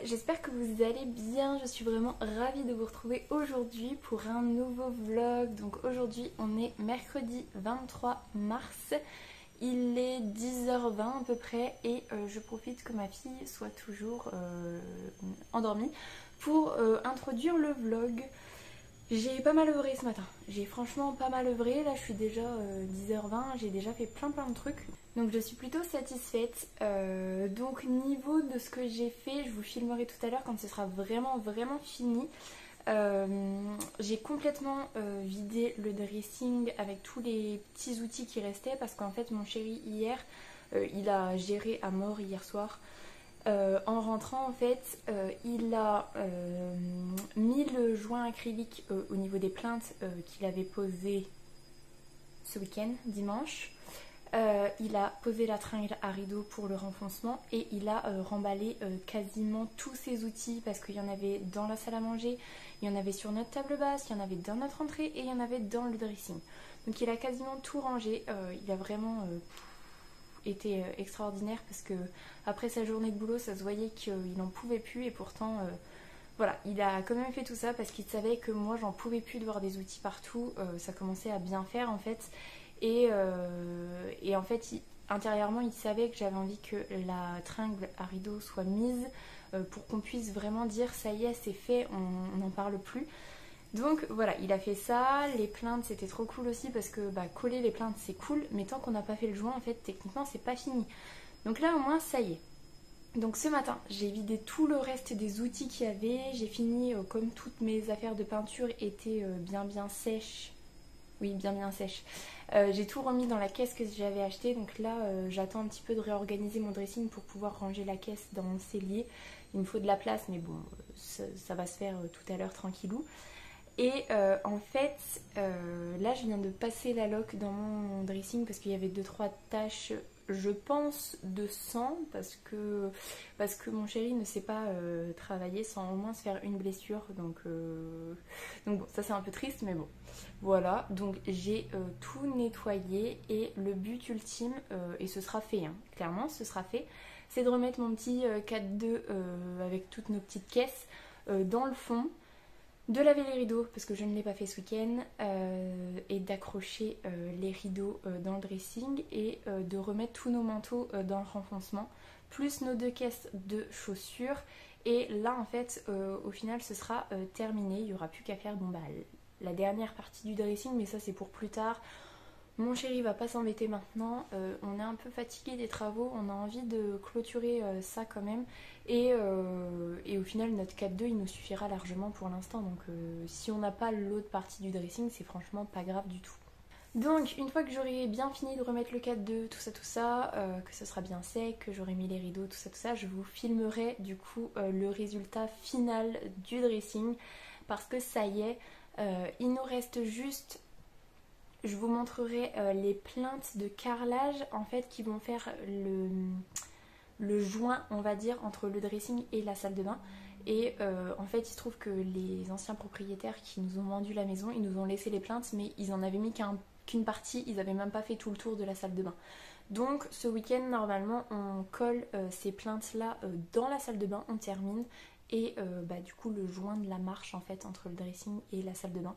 j'espère que vous allez bien, je suis vraiment ravie de vous retrouver aujourd'hui pour un nouveau vlog. Donc aujourd'hui on est mercredi 23 mars, il est 10h20 à peu près et je profite que ma fille soit toujours endormie pour introduire le vlog. J'ai pas mal œuvré ce matin, j'ai franchement pas mal œuvré, là je suis déjà 10h20, j'ai déjà fait plein de trucs. Donc je suis plutôt satisfaite. Donc niveau de ce que j'ai fait, je vous filmerai tout à l'heure quand ce sera vraiment fini. J'ai complètement vidé le dressing avec tous les petits outils qui restaient parce qu'en fait mon chéri hier, il a géré à mort hier soir. En rentrant en fait il a mis le joint acrylique au niveau des plinthes qu'il avait posé ce week-end, dimanche. Il a posé la tringle à rideau pour le renfoncement et il a remballé quasiment tous ses outils parce qu'il y en avait dans la salle à manger, il y en avait sur notre table basse, il y en avait dans notre entrée et il y en avait dans le dressing. Donc il a quasiment tout rangé, il a vraiment été extraordinaire parce que après sa journée de boulot ça se voyait qu'il n'en pouvait plus et pourtant voilà, il a quand même fait tout ça parce qu'il savait que moi j'en pouvais plus de voir des outils partout, ça commençait à bien faire en fait. Et en fait, intérieurement, il savait que j'avais envie que la tringle à rideau soit mise pour qu'on puisse vraiment dire ça y est, c'est fait, on n'en parle plus. Donc voilà, il a fait ça. Les plinthes, c'était trop cool aussi parce que coller les plinthes, c'est cool, mais tant qu'on n'a pas fait le joint, en fait, techniquement, c'est pas fini. Donc là, au moins, ça y est. Donc ce matin, j'ai vidé tout le reste des outils qu'il y avait. J'ai fini, comme toutes mes affaires de peinture étaient bien sèches. Oui, bien sèche. J'ai tout remis dans la caisse que j'avais achetée. Donc là, j'attends un petit peu de réorganiser mon dressing pour pouvoir ranger la caisse dans mon cellier. Il me faut de la place, mais bon, ça va se faire tout à l'heure tranquillou. Et en fait, là, je viens de passer la loque dans mon dressing parce qu'il y avait 2-3 taches, je pense, de sang parce que mon chéri ne sait pas travailler sans au moins se faire une blessure. Donc bon, ça c'est un peu triste, mais bon. Voilà, donc j'ai tout nettoyé et le but ultime, et ce sera fait, hein, clairement ce sera fait, c'est de remettre mon petit 4-2 avec toutes nos petites caisses dans le fond, de laver les rideaux parce que je ne l'ai pas fait ce week-end, et d'accrocher les rideaux dans le dressing et de remettre tous nos manteaux dans le renfoncement, plus nos 2 caisses de chaussures. Et là en fait au final ce sera terminé, il n'y aura plus qu'à faire la dernière partie du dressing, mais ça c'est pour plus tard. Mon chéri va pas s'embêter maintenant, on est un peu fatigué des travaux, on a envie de clôturer ça quand même, et au final notre 4-2 il nous suffira largement pour l'instant, donc si on n'a pas l'autre partie du dressing c'est franchement pas grave du tout. Donc une fois que j'aurai bien fini de remettre le 4-2, tout ça, que ce sera bien sec, que j'aurai mis les rideaux, tout ça, je vous filmerai du coup le résultat final du dressing parce que ça y est, il nous reste juste, je vous montrerai les plinthes de carrelage en fait qui vont faire le joint on va dire entre le dressing et la salle de bain. Et en fait il se trouve que les anciens propriétaires qui nous ont vendu la maison, ils nous ont laissé les plinthes mais ils en avaient mis qu'une partie, ils n'avaient même pas fait tout le tour de la salle de bain. Donc ce week-end normalement on colle ces plinthes là dans la salle de bain, on termine, et du coup le joint de la marche en fait entre le dressing et la salle de bain.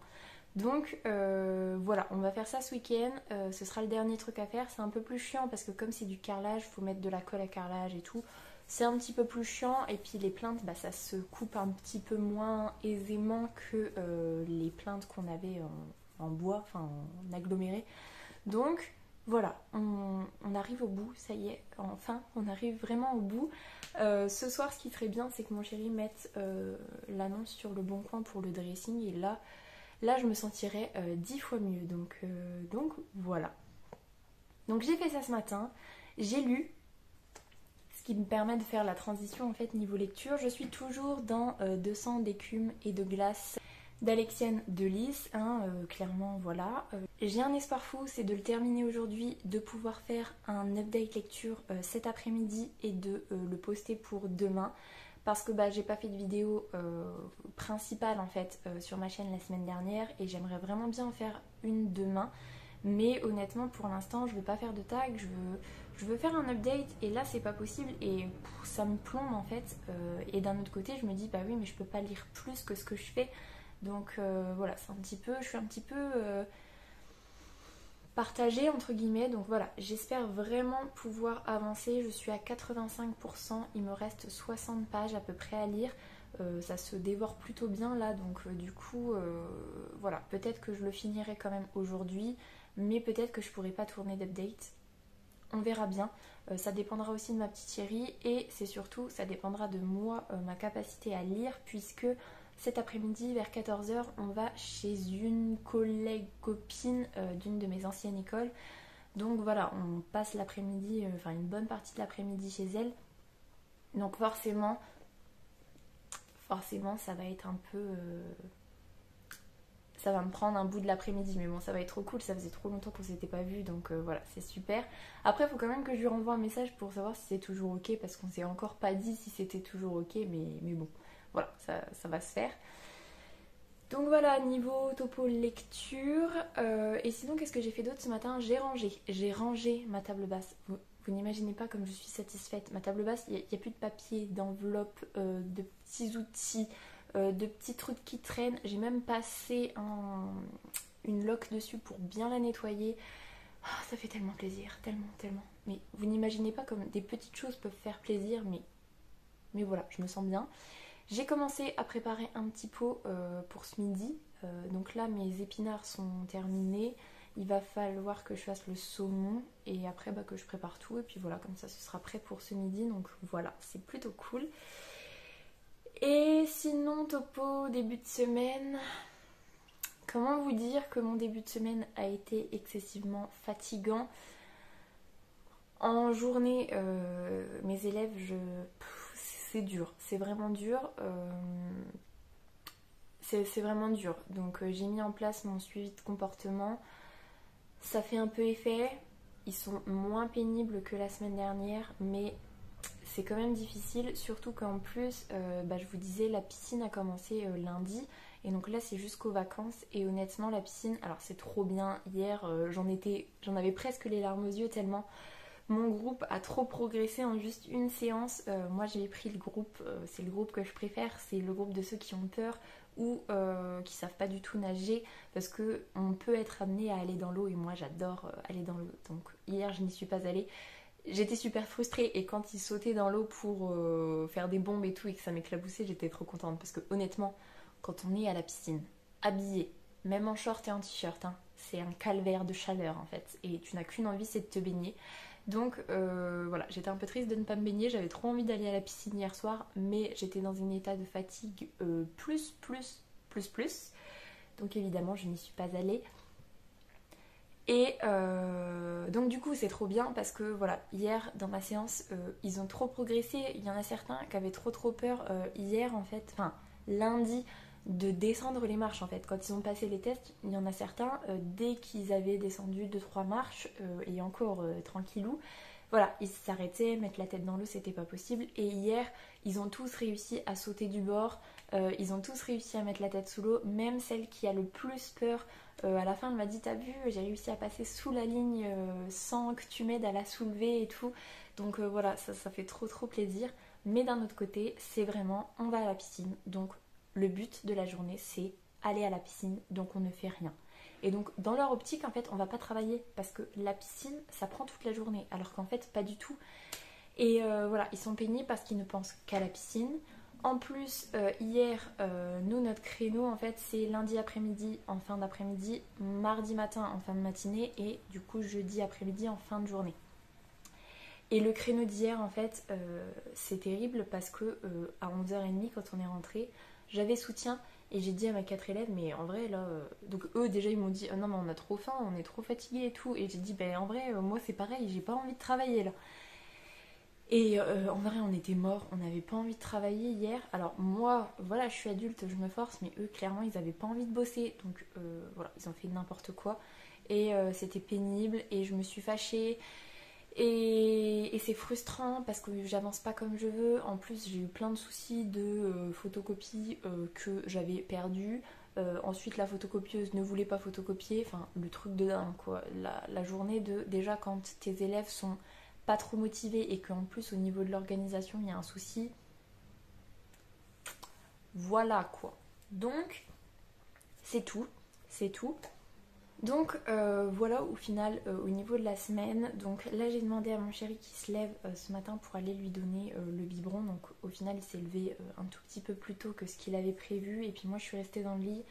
Donc voilà, on va faire ça ce week-end, ce sera le dernier truc à faire. C'est un peu plus chiant parce que comme c'est du carrelage, il faut mettre de la colle à carrelage et tout. C'est un petit peu plus chiant, et puis les plinthes, ça se coupe un petit peu moins aisément que les plinthes qu'on avait en bois, enfin en aggloméré. Donc voilà, on arrive au bout, ça y est, enfin on arrive vraiment au bout. Ce soir ce qui serait bien c'est que mon chéri mette l'annonce sur le bon coin pour le dressing, et là je me sentirais 10 fois mieux, donc voilà. Donc j'ai fait ça ce matin, j'ai lu, ce qui me permet de faire la transition en fait niveau lecture. Je suis toujours dans 200 d'écume et de glace d'Alexiane de Lys, clairement voilà. J'ai un espoir fou, c'est de le terminer aujourd'hui, de pouvoir faire un update lecture cet après-midi et de le poster pour demain. Parce que j'ai pas fait de vidéo principale en fait sur ma chaîne la semaine dernière, et j'aimerais vraiment bien en faire une demain. Mais honnêtement pour l'instant je veux pas faire de tag, je veux faire un update et là c'est pas possible et ça me plombe en fait. Et d'un autre côté je me dis bah oui mais je peux pas lire plus que ce que je fais. Donc voilà, c'est un petit peu, je suis un petit peu partagée entre guillemets. Donc voilà, j'espère vraiment pouvoir avancer. Je suis à 85%, il me reste 60 pages à peu près à lire. Ça se dévore plutôt bien là, donc du coup voilà, peut-être que je le finirai quand même aujourd'hui, mais peut-être que je pourrai pas tourner d'update. On verra bien. Ça dépendra aussi de ma petite chérie et c'est surtout, ça dépendra de moi, ma capacité à lire, puisque cet après-midi vers 14h, on va chez une collègue copine d'une de mes anciennes écoles. Donc voilà, on passe l'après-midi, enfin une bonne partie de l'après-midi chez elle. Donc forcément, ça va être un peu... ça va me prendre un bout de l'après-midi, mais bon, ça va être trop cool, ça faisait trop longtemps qu'on s'était pas vu, donc voilà, c'est super. Après, il faut quand même que je lui renvoie un message pour savoir si c'est toujours ok, parce qu'on s'est encore pas dit si c'était toujours ok, mais bon, voilà, ça va se faire. Donc voilà, niveau topo lecture. Et sinon, qu'est-ce que j'ai fait d'autre ce matin? J'ai rangé ma table basse. Vous n'imaginez pas comme je suis satisfaite. Ma table basse, il n'y a plus de papier, d'enveloppe, de petits outils, de petits trucs qui traînent. J'ai même passé une loque dessus pour bien la nettoyer. Ah, ça fait tellement plaisir, tellement, tellement. Mais vous n'imaginez pas comme des petites choses peuvent faire plaisir, mais voilà, je me sens bien. J'ai commencé à préparer un petit pot pour ce midi. Donc là, mes épinards sont terminés. Il va falloir que je fasse le saumon et après que je prépare tout. Et puis voilà, comme ça, ce sera prêt pour ce midi. Donc voilà, c'est plutôt cool. Et sinon, topo, début de semaine. Comment vous dire que mon début de semaine a été excessivement fatigant. En journée, mes élèves, c'est dur, c'est vraiment dur. C'est vraiment dur. Donc j'ai mis en place mon suivi de comportement. Ça fait un peu effet. Ils sont moins pénibles que la semaine dernière, mais c'est quand même difficile. Surtout qu'en plus, je vous disais, la piscine a commencé lundi. Et donc là, c'est jusqu'aux vacances. Et honnêtement, la piscine, alors c'est trop bien. Hier, j'en avais presque les larmes aux yeux tellement mon groupe a trop progressé en juste une séance. Moi, j'ai pris le groupe, c'est le groupe que je préfère. C'est le groupe de ceux qui ont peur ou qui savent pas du tout nager, parce que on peut être amené à aller dans l'eau et moi j'adore aller dans l'eau. Donc hier je n'y suis pas allée. J'étais super frustrée et quand ils sautaient dans l'eau pour faire des bombes et tout et que ça m'éclaboussait, j'étais trop contente parce que honnêtement, quand on est à la piscine, habillé, même en short et en t-shirt, hein, c'est un calvaire de chaleur en fait et tu n'as qu'une envie, c'est de te baigner. Donc voilà, j'étais un peu triste de ne pas me baigner, j'avais trop envie d'aller à la piscine hier soir, mais j'étais dans un état de fatigue plus. Donc évidemment, je n'y suis pas allée. Et donc du coup, c'est trop bien parce que voilà, hier dans ma séance, ils ont trop progressé. Il y en a certains qui avaient trop peur hier en fait, enfin lundi, de descendre les marches en fait. Quand ils ont passé les tests, il y en a certains, dès qu'ils avaient descendu 2-3 marches, et encore tranquillou, voilà, ils s'arrêtaient, mettre la tête dans l'eau, c'était pas possible. Et hier, ils ont tous réussi à sauter du bord, ils ont tous réussi à mettre la tête sous l'eau, même celle qui a le plus peur. À la fin, elle m'a dit, t'as vu, j'ai réussi à passer sous la ligne sans que tu m'aides à la soulever et tout. Donc voilà, ça fait trop plaisir. Mais d'un autre côté, c'est vraiment, on va à la piscine, donc le but de la journée, c'est aller à la piscine, donc on ne fait rien. Et donc dans leur optique, en fait, on va pas travailler parce que la piscine, ça prend toute la journée, alors qu'en fait, pas du tout. Et voilà, ils sont pénibles parce qu'ils ne pensent qu'à la piscine. En plus, hier, nous, notre créneau, en fait, c'est lundi après-midi en fin d'après-midi, mardi matin en fin de matinée et du coup jeudi après-midi en fin de journée. Et le créneau d'hier, en fait, c'est terrible parce que à 11h30, quand on est rentré, j'avais soutien et j'ai dit à mes 4 élèves, mais en vrai, là... Donc eux, déjà, ils m'ont dit, oh, non, mais on a trop faim, on est trop fatigués et tout. Et j'ai dit, ben en vrai, moi, c'est pareil, j'ai pas envie de travailler, là. Et en vrai, on était morts, on n'avait pas envie de travailler hier. Alors moi, voilà, je suis adulte, je me force, mais eux, clairement, ils n'avaient pas envie de bosser. Donc voilà, ils ont fait n'importe quoi. Et c'était pénible et je me suis fâchée. Et c'est frustrant parce que j'avance pas comme je veux. En plus, j'ai eu plein de soucis de photocopie que j'avais perdu. Ensuite, la photocopieuse ne voulait pas photocopier. Enfin, le truc de dingue, quoi. La journée de... Déjà, quand tes élèves sont pas trop motivé et qu'en plus au niveau de l'organisation il y a un souci, voilà quoi. Donc c'est tout, c'est tout. Donc voilà au final au niveau de la semaine. Donc là j'ai demandé à mon chéri qui se lève ce matin pour aller lui donner le biberon. Donc au final il s'est levé un tout petit peu plus tôt que ce qu'il avait prévu. Et puis moi je suis restée dans le lit.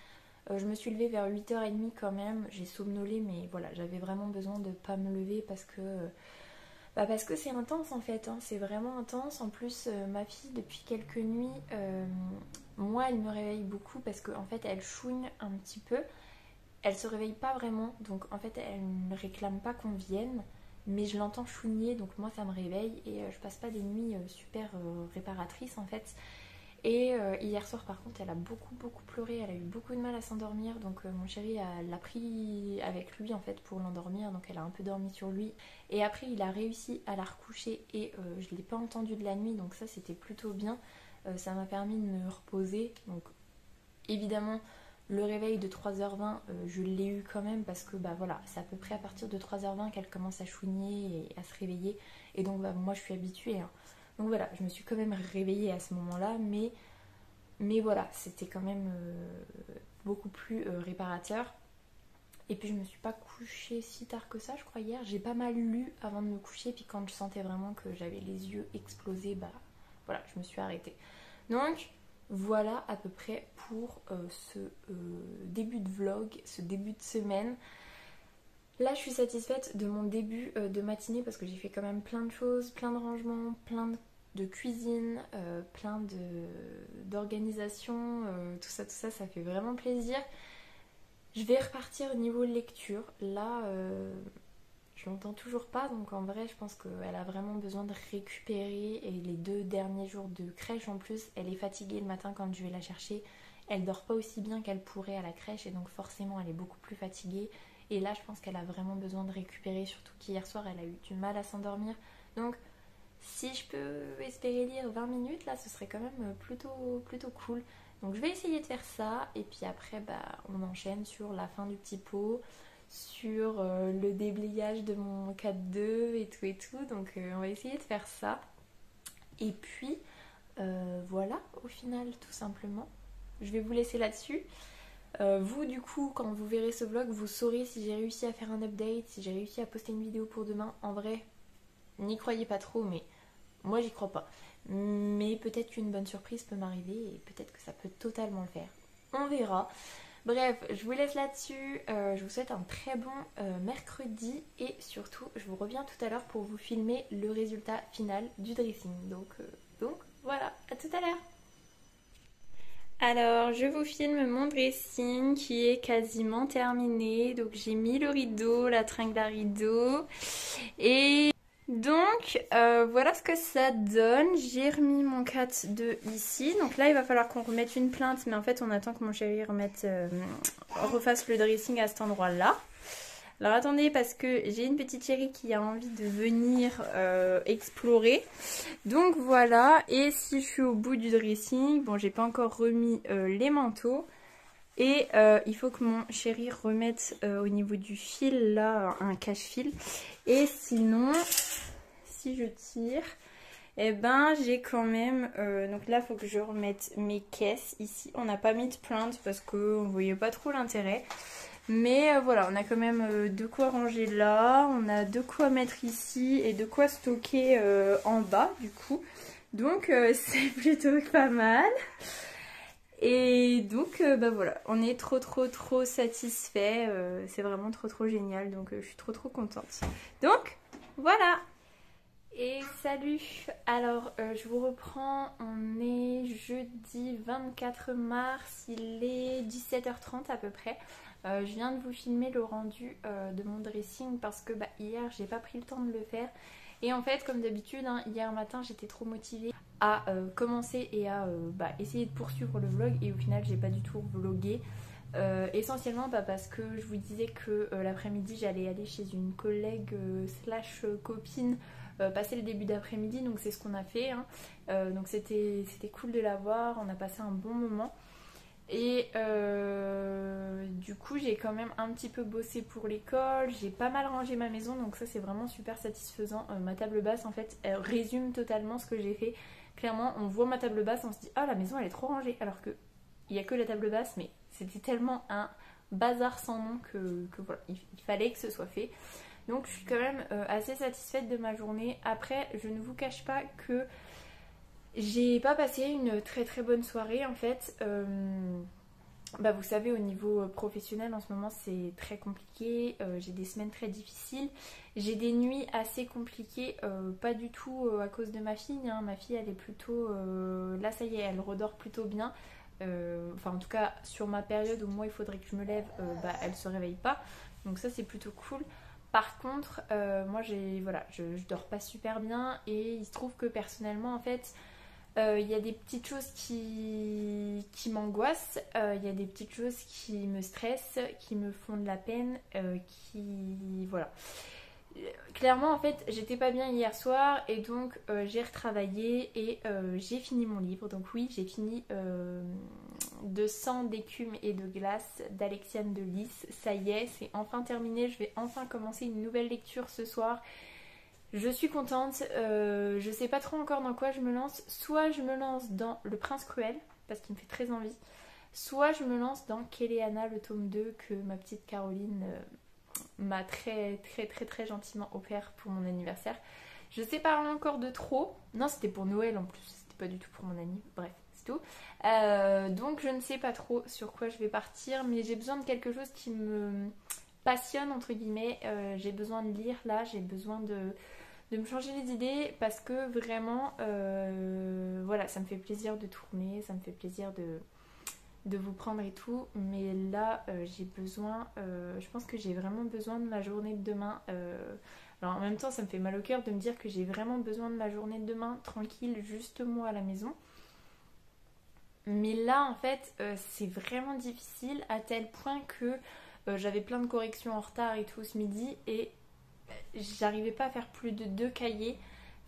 Je me suis levée vers 8h30 quand même. J'ai somnolé mais voilà, j'avais vraiment besoin de pas me lever parce que c'est intense en fait, hein. C'est vraiment intense. En plus ma fille depuis quelques nuits, moi elle me réveille beaucoup parce qu'en fait elle chouine un petit peu. Elle se réveille pas vraiment, donc en fait elle ne réclame pas qu'on vienne, mais je l'entends chouigner, donc moi ça me réveille et je passe pas des nuits super réparatrices en fait. Et hier soir par contre elle a beaucoup pleuré, elle a eu beaucoup de mal à s'endormir, donc mon chéri l'a pris avec lui en fait pour l'endormir, donc elle a un peu dormi sur lui. Et après il a réussi à la recoucher et je l'ai pas entendu de la nuit, donc ça c'était plutôt bien. Ça m'a permis de me reposer, donc évidemment le réveil de 3h20 je l'ai eu quand même parce que bah voilà, c'est à peu près à partir de 3h20 qu'elle commence à chouigner et à se réveiller, et donc bah, moi je suis habituée, hein. Donc voilà, je me suis quand même réveillée à ce moment-là, mais voilà, c'était quand même beaucoup plus réparateur. Et puis je me suis pas couchée si tard que ça, je crois hier. J'ai pas mal lu avant de me coucher, puis quand je sentais vraiment que j'avais les yeux explosés, bah voilà, je me suis arrêtée. Donc voilà à peu près pour ce début de vlog, ce début de semaine. Là je suis satisfaite de mon début de matinée parce que j'ai fait quand même plein de choses, plein de rangements, plein de cuisine, plein d'organisation, tout ça, ça fait vraiment plaisir. Je vais repartir au niveau lecture. Là, je l'entends toujours pas, donc en vrai, je pense qu'elle a vraiment besoin de récupérer. Et les 2 derniers jours de crèche en plus, elle est fatiguée le matin quand je vais la chercher. Elle dort pas aussi bien qu'elle pourrait à la crèche, et donc forcément, elle est beaucoup plus fatiguée. Et là, je pense qu'elle a vraiment besoin de récupérer, surtout qu'hier soir, elle a eu du mal à s'endormir. Donc, si je peux espérer lire 20 minutes, là, ce serait quand même plutôt cool. Donc je vais essayer de faire ça, et puis après bah, on enchaîne sur la fin du petit pot, sur le déblayage de mon 4-2 et tout. Donc on va essayer de faire ça. Et puis voilà au final tout simplement. Je vais vous laisser là-dessus. Vous du coup quand vous verrez ce vlog, vous saurez si j'ai réussi à faire un update, si j'ai réussi à poster une vidéo pour demain. En vrai, n'y croyez pas trop, mais moi j'y crois pas. Mais peut-être qu'une bonne surprise peut m'arriver et peut-être que ça peut totalement le faire. On verra. Bref, je vous laisse là-dessus. Je vous souhaite un très bon mercredi et surtout, je vous reviens tout à l'heure pour vous filmer le résultat final du dressing. Donc voilà, à tout à l'heure. Alors, je vous filme mon dressing qui est quasiment terminé. Donc, j'ai mis le rideau, la tringle à rideau et donc voilà ce que ça donne. J'ai remis mon 4-2 ici. Donc là il va falloir qu'on remette une plainte, mais en fait on attend que mon chéri refasse le dressing à cet endroit là. Alors attendez, parce que j'ai une petite chérie qui a envie de venir explorer. Donc voilà, et si je suis au bout du dressing, bon j'ai pas encore remis les manteaux. Et il faut que mon chéri remette au niveau du fil là un cache-fil. Et sinon, si je tire, eh ben j'ai quand même... donc là il faut que je remette mes caisses ici. On n'a pas mis de plainte parce qu'on ne voyait pas trop l'intérêt. Mais voilà, on a quand même de quoi ranger là. On a de quoi mettre ici et de quoi stocker en bas du coup. Donc c'est plutôt pas mal. Et donc bah voilà, on est trop satisfait, c'est vraiment trop génial, donc je suis trop contente. Donc voilà. Et salut. Alors je vous reprends, on est jeudi 24 mars, il est 17h30 à peu près. Je viens de vous filmer le rendu de mon dressing parce que bah, hier j'ai pas pris le temps de le faire. Et en fait comme d'habitude, hein, hier matin j'étais trop motivée à commencer et à essayer de poursuivre le vlog, et au final j'ai pas du tout vlogué. Essentiellement parce que je vous disais que l'après-midi j'allais aller chez une collègue slash copine passer le début d'après-midi, donc c'est ce qu'on a fait, hein. Donc c'était cool de la voir, on a passé un bon moment. Et du coup j'ai quand même un petit peu bossé pour l'école, j'ai pas mal rangé ma maison, donc ça c'est vraiment super satisfaisant. Ma table basse en fait elle résume totalement ce que j'ai fait. Clairement on voit ma table basse, on se dit ah la maison elle est trop rangée, alors que il y a que la table basse, mais c'était tellement un bazar sans nom que voilà, il fallait que ce soit fait. Donc je suis quand même assez satisfaite de ma journée. Après je ne vous cache pas que j'ai pas passé une très très bonne soirée en fait. Bah vous savez, au niveau professionnel en ce moment c'est très compliqué, j'ai des semaines très difficiles, j'ai des nuits assez compliquées, pas du tout à cause de ma fille, hein. Ma fille elle est plutôt, là ça y est, elle redort plutôt bien. Enfin en tout cas sur ma période où moi il faudrait que je me lève, bah elle se réveille pas, donc ça c'est plutôt cool. Par contre moi voilà, je dors pas super bien et il se trouve que personnellement en fait il y a des petites choses qui m'angoissent, il y a des petites choses qui me stressent, qui me font de la peine, qui... Voilà. Clairement, en fait, j'étais pas bien hier soir et donc j'ai retravaillé et j'ai fini mon livre. Donc oui, j'ai fini De sang, d'écume et de glace d'Alexiane de Lys. Ça y est, c'est enfin terminé. Je vais enfin commencer une nouvelle lecture ce soir. Je suis contente, je sais pas trop encore dans quoi je me lance. Soit je me lance dans Le Prince Cruel, parce qu'il me fait très envie. Soit je me lance dans Kéléana, le tome 2, que ma petite Caroline m'a très très très très gentiment offert pour mon anniversaire. Je sais pas encore de trop. Non, c'était pour Noël en plus, c'était pas du tout pour mon anniversaire. Bref, c'est tout. Donc je ne sais pas trop sur quoi je vais partir, mais j'ai besoin de quelque chose qui me passionne, entre guillemets. J'ai besoin de lire là, j'ai besoin de me changer les idées parce que vraiment voilà, ça me fait plaisir de tourner, ça me fait plaisir de vous prendre et tout, mais là j'ai besoin, je pense que j'ai vraiment besoin de ma journée de demain. Alors en même temps ça me fait mal au cœur de me dire que j'ai vraiment besoin de ma journée de demain tranquille, juste moi à la maison. Mais là en fait c'est vraiment difficile à tel point que j'avais plein de corrections en retard et tout ce midi et j'arrivais pas à faire plus de 2 cahiers.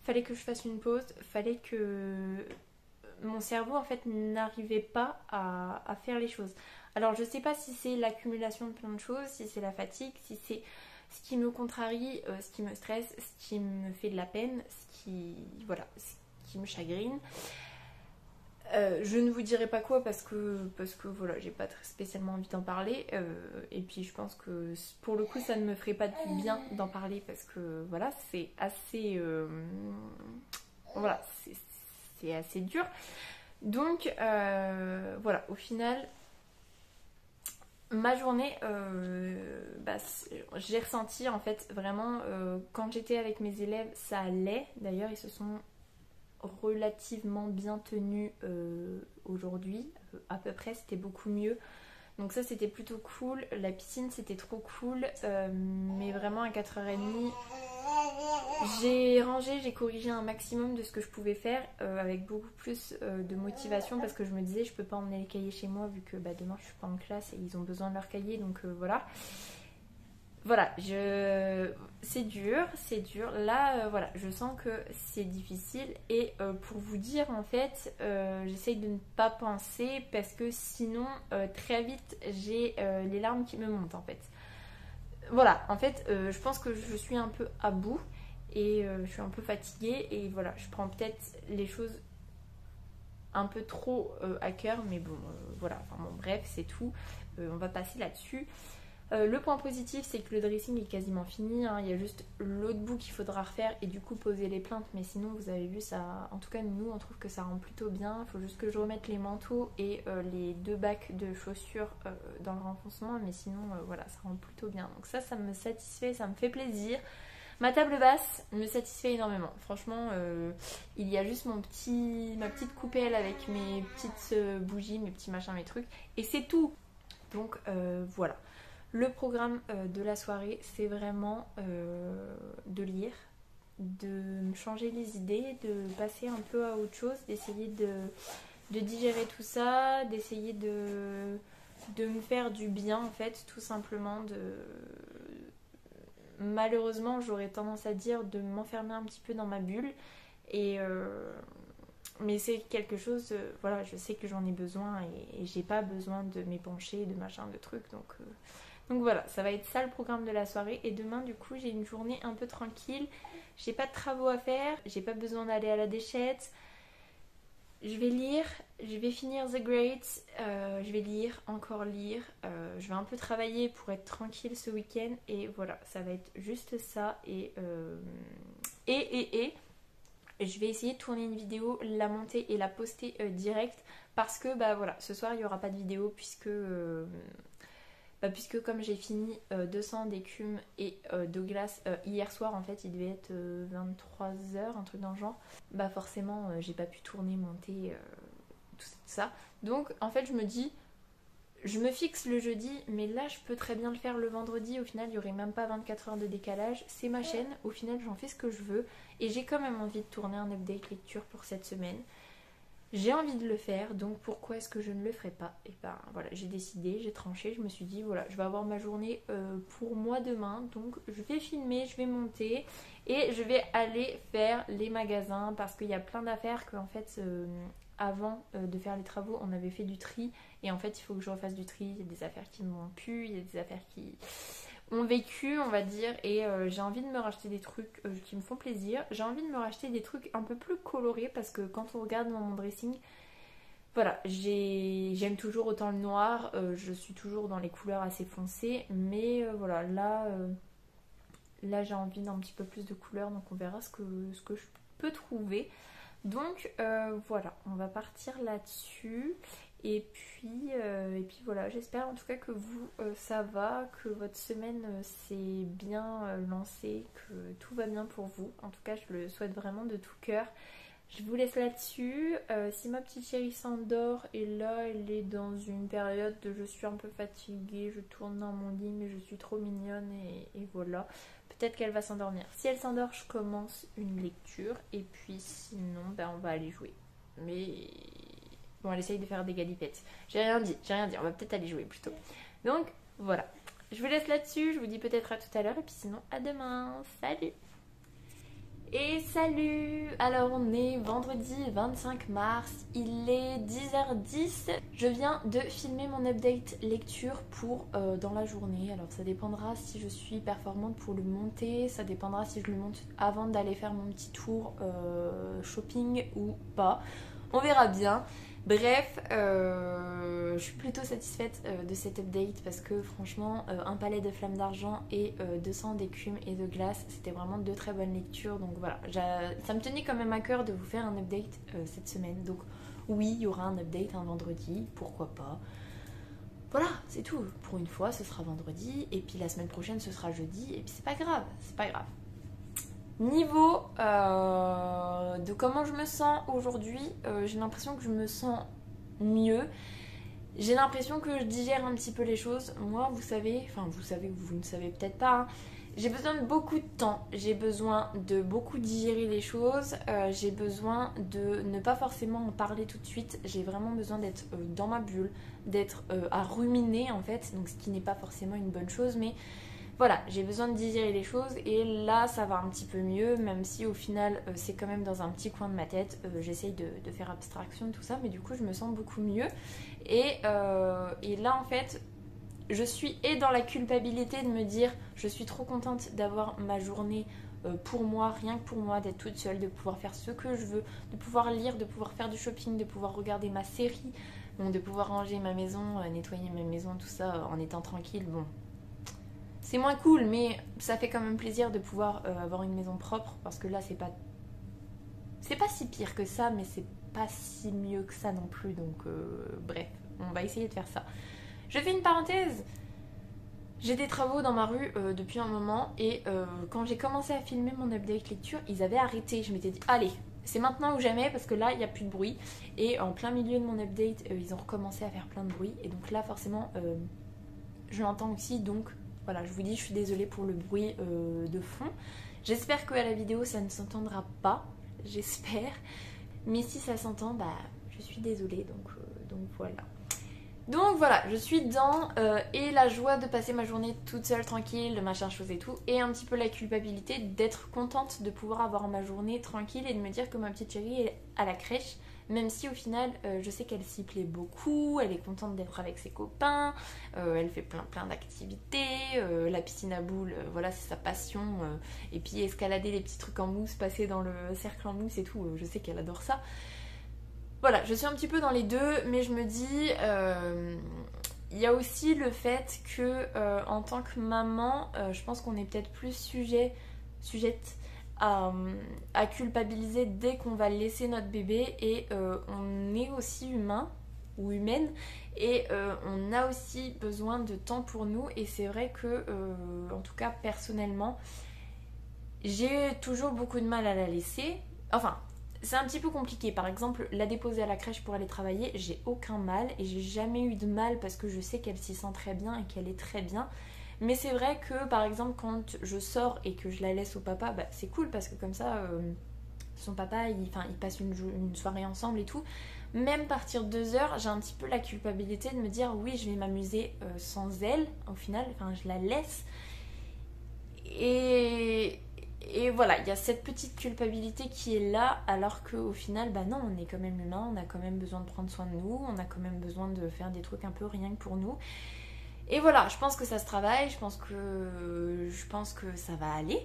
Fallait que je fasse une pause, fallait que mon cerveau en fait n'arrivait pas à faire les choses. Alors je sais pas si c'est l'accumulation de plein de choses, si c'est la fatigue, si c'est ce qui me contrarie, ce qui me stresse, ce qui me fait de la peine, voilà, ce qui me chagrine. Je ne vous dirai pas quoi parce que voilà, j'ai pas spécialement envie d'en parler. Et puis je pense que pour le coup, ça ne me ferait pas du bien d'en parler parce que voilà, c'est assez. Voilà, c'est assez dur. Donc voilà, au final, ma journée, bah, j'ai ressenti en fait vraiment quand j'étais avec mes élèves, ça allait. D'ailleurs, ils se sont relativement bien tenus aujourd'hui, à peu près, c'était beaucoup mieux. Donc ça c'était plutôt cool. La piscine c'était trop cool, mais vraiment à 4h30 j'ai rangé, j'ai corrigé un maximum de ce que je pouvais faire, avec beaucoup plus de motivation parce que je me disais je peux pas emmener les cahiers chez moi vu que bah, demain je suis pas en classe et ils ont besoin de leurs cahiers, donc voilà. Voilà, c'est dur, c'est dur. Là, voilà, je sens que c'est difficile. Et pour vous dire, en fait, j'essaye de ne pas penser parce que sinon, très vite, j'ai les larmes qui me montent, en fait. Voilà, en fait, je pense que je suis un peu à bout et je suis un peu fatiguée. Et voilà, je prends peut-être les choses un peu trop à cœur, mais bon, voilà, enfin bon, bref, c'est tout. On va passer là-dessus. Le point positif, c'est que le dressing est quasiment fini, hein. Il y a juste l'autre bout qu'il faudra refaire et du coup poser les plaintes, mais sinon vous avez vu ça, en tout cas nous on trouve que ça rend plutôt bien. Il faut juste que je remette les manteaux et les 2 bacs de chaussures dans le renfoncement, mais sinon voilà, ça rend plutôt bien. Donc ça me satisfait, ça me fait plaisir. Ma table basse me satisfait énormément. Franchement, il y a juste ma petite coupelle avec mes petites bougies, mes petits machins, mes trucs, et c'est tout. Donc voilà. Le programme de la soirée, c'est vraiment de lire, de me changer les idées, de passer un peu à autre chose, d'essayer de digérer tout ça, d'essayer de me faire du bien en fait, tout simplement. Malheureusement, j'aurais tendance à dire de m'enfermer un petit peu dans ma bulle et Mais c'est quelque chose, voilà, je sais que j'en ai besoin et j'ai pas besoin de m'épancher, de machin, de trucs. Donc voilà, ça va être ça le programme de la soirée. Et demain, du coup, j'ai une journée un peu tranquille. J'ai pas de travaux à faire, j'ai pas besoin d'aller à la déchette. Je vais lire, je vais finir The Great, je vais lire, encore lire. Je vais un peu travailler pour être tranquille ce week-end. Et voilà, ça va être juste ça. Et je vais essayer de tourner une vidéo, la monter et la poster direct. Parce que bah voilà, ce soir il n'y aura pas de vidéo puisque comme j'ai fini 200 d'écume et d'eau glace hier soir, en fait il devait être 23h, un truc dans le genre, bah forcément j'ai pas pu tourner, monter tout ça. Donc en fait je me dis, je me fixe le jeudi, mais là je peux très bien le faire le vendredi. Au final il n'y aurait même pas 24 heures de décalage, c'est ma chaîne, au final j'en fais ce que je veux. Et j'ai quand même envie de tourner un update lecture pour cette semaine. J'ai envie de le faire, donc pourquoi est-ce que je ne le ferai pas? Et ben voilà, j'ai décidé, j'ai tranché, je me suis dit voilà, je vais avoir ma journée pour moi demain, donc je vais filmer, je vais monter et je vais aller faire les magasins parce qu'il y a plein d'affaires que en fait avant de faire les travaux on avait fait du tri et en fait il faut que je refasse du tri, il y a des affaires qui ne m'ont plus, il y a des affaires qui ont vécu on va dire et j'ai envie de me racheter des trucs qui me font plaisir. J'ai envie de me racheter des trucs un peu plus colorés parce que quand on regarde dans mon dressing, voilà, j'aime toujours autant le noir, je suis toujours dans les couleurs assez foncées, mais voilà, là j'ai envie d'un petit peu plus de couleurs, donc on verra ce que je peux trouver. Donc voilà, on va partir là-dessus. Et puis voilà, j'espère en tout cas que vous, ça va, que votre semaine s'est bien lancée, que tout va bien pour vous. En tout cas, je le souhaite vraiment de tout cœur. Je vous laisse là-dessus. Si ma petite chérie s'endort, et là, elle est dans une période de je suis un peu fatiguée, je tourne dans mon lit, mais je suis trop mignonne, et voilà. Peut-être qu'elle va s'endormir. Si elle s'endort, je commence une lecture, et puis sinon, ben, on va aller jouer. Mais... bon, elle essaye de faire des galipettes. J'ai rien dit. On va peut-être aller jouer plutôt. Donc, voilà. Je vous laisse là-dessus. Je vous dis peut-être à tout à l'heure. Et puis sinon, à demain. Salut! Et salut! Alors, on est vendredi 25 mars. Il est 10h10. Je viens de filmer mon update lecture pour dans la journée. Alors, ça dépendra si je suis performante pour le monter. Ça dépendra si je le monte avant d'aller faire mon petit tour shopping ou pas. On verra bien. Bref, je suis plutôt satisfaite de cet update parce que franchement, un palais de flammes d'argent et 200 d'écume et de glace, c'était vraiment deux très bonnes lectures. Donc voilà, ça me tenait quand même à cœur de vous faire un update cette semaine. Donc oui, il y aura un update un vendredi, pourquoi pas. Voilà, c'est tout. Pour une fois, ce sera vendredi et puis la semaine prochaine, ce sera jeudi. Et puis c'est pas grave, c'est pas grave. Niveau de comment je me sens aujourd'hui, j'ai l'impression que je me sens mieux. J'ai l'impression que je digère un petit peu les choses. Moi, vous savez, vous ne savez peut-être pas, hein, j'ai besoin de beaucoup de temps. J'ai besoin de beaucoup digérer les choses. J'ai besoin de ne pas forcément en parler tout de suite. J'ai vraiment besoin d'être dans ma bulle, d'être à ruminer en fait. Donc ce qui n'est pas forcément une bonne chose, mais... voilà, j'ai besoin de digérer les choses et là ça va un petit peu mieux, même si au final c'est quand même dans un petit coin de ma tête. J'essaye de faire abstraction de tout ça, mais du coup je me sens beaucoup mieux. Et là en fait, je suis dans la culpabilité de me dire je suis trop contente d'avoir ma journée pour moi, rien que pour moi, d'être toute seule, de pouvoir faire ce que je veux, de pouvoir lire, de pouvoir faire du shopping, de pouvoir regarder ma série, bon, de pouvoir ranger ma maison, nettoyer ma maison, tout ça en étant tranquille. Bon, c'est moins cool, mais ça fait quand même plaisir de pouvoir avoir une maison propre parce que là, c'est pas si pire que ça, mais c'est pas si mieux que ça non plus. Donc, bref, on va essayer de faire ça. Je fais une parenthèse. J'ai des travaux dans ma rue depuis un moment et quand j'ai commencé à filmer mon update lecture, ils avaient arrêté. Je m'étais dit, allez, c'est maintenant ou jamais parce que là, il n'y a plus de bruit. Et en plein milieu de mon update, ils ont recommencé à faire plein de bruit. Et donc là, forcément, je l'entends aussi, donc... voilà, je vous dis, je suis désolée pour le bruit de fond. J'espère qu'à la vidéo, ça ne s'entendra pas. J'espère. Mais si ça s'entend, bah, je suis désolée. Donc voilà. Donc voilà, je suis dedans et la joie de passer ma journée toute seule, tranquille, de machin chose et tout, et un petit peu la culpabilité d'être contente de pouvoir avoir ma journée tranquille et de me dire que ma petite chérie est à la crèche, même si au final je sais qu'elle s'y plaît beaucoup, elle est contente d'être avec ses copains, elle fait plein d'activités, la piscine à boules, voilà c'est sa passion, et puis escalader les petits trucs en mousse, passer dans le cercle en mousse et tout, je sais qu'elle adore ça. Voilà, je suis un petit peu dans les deux, mais je me dis, il y a aussi le fait que en tant que maman, je pense qu'on est peut-être plus sujette à culpabiliser dès qu'on va laisser notre bébé, et on est aussi humain ou humaine, et on a aussi besoin de temps pour nous, et c'est vrai que, en tout cas personnellement, j'ai toujours beaucoup de mal à la laisser. Enfin, c'est un petit peu compliqué. Par exemple, la déposer à la crèche pour aller travailler, j'ai aucun mal et j'ai jamais eu de mal parce que je sais qu'elle s'y sent très bien et qu'elle est très bien. Mais c'est vrai que par exemple, quand je sors et que je la laisse au papa, bah, c'est cool parce que comme ça, son papa, il passe une soirée ensemble et tout. Même partir 2 heures, j'ai un petit peu la culpabilité de me dire oui, je vais m'amuser sans elle au final. Enfin, je la laisse. Et voilà, il y a cette petite culpabilité qui est là, alors qu'au final, bah non, on est quand même humain, on a quand même besoin de prendre soin de nous, on a quand même besoin de faire des trucs un peu rien que pour nous. Et voilà, je pense que ça se travaille, je pense que ça va aller.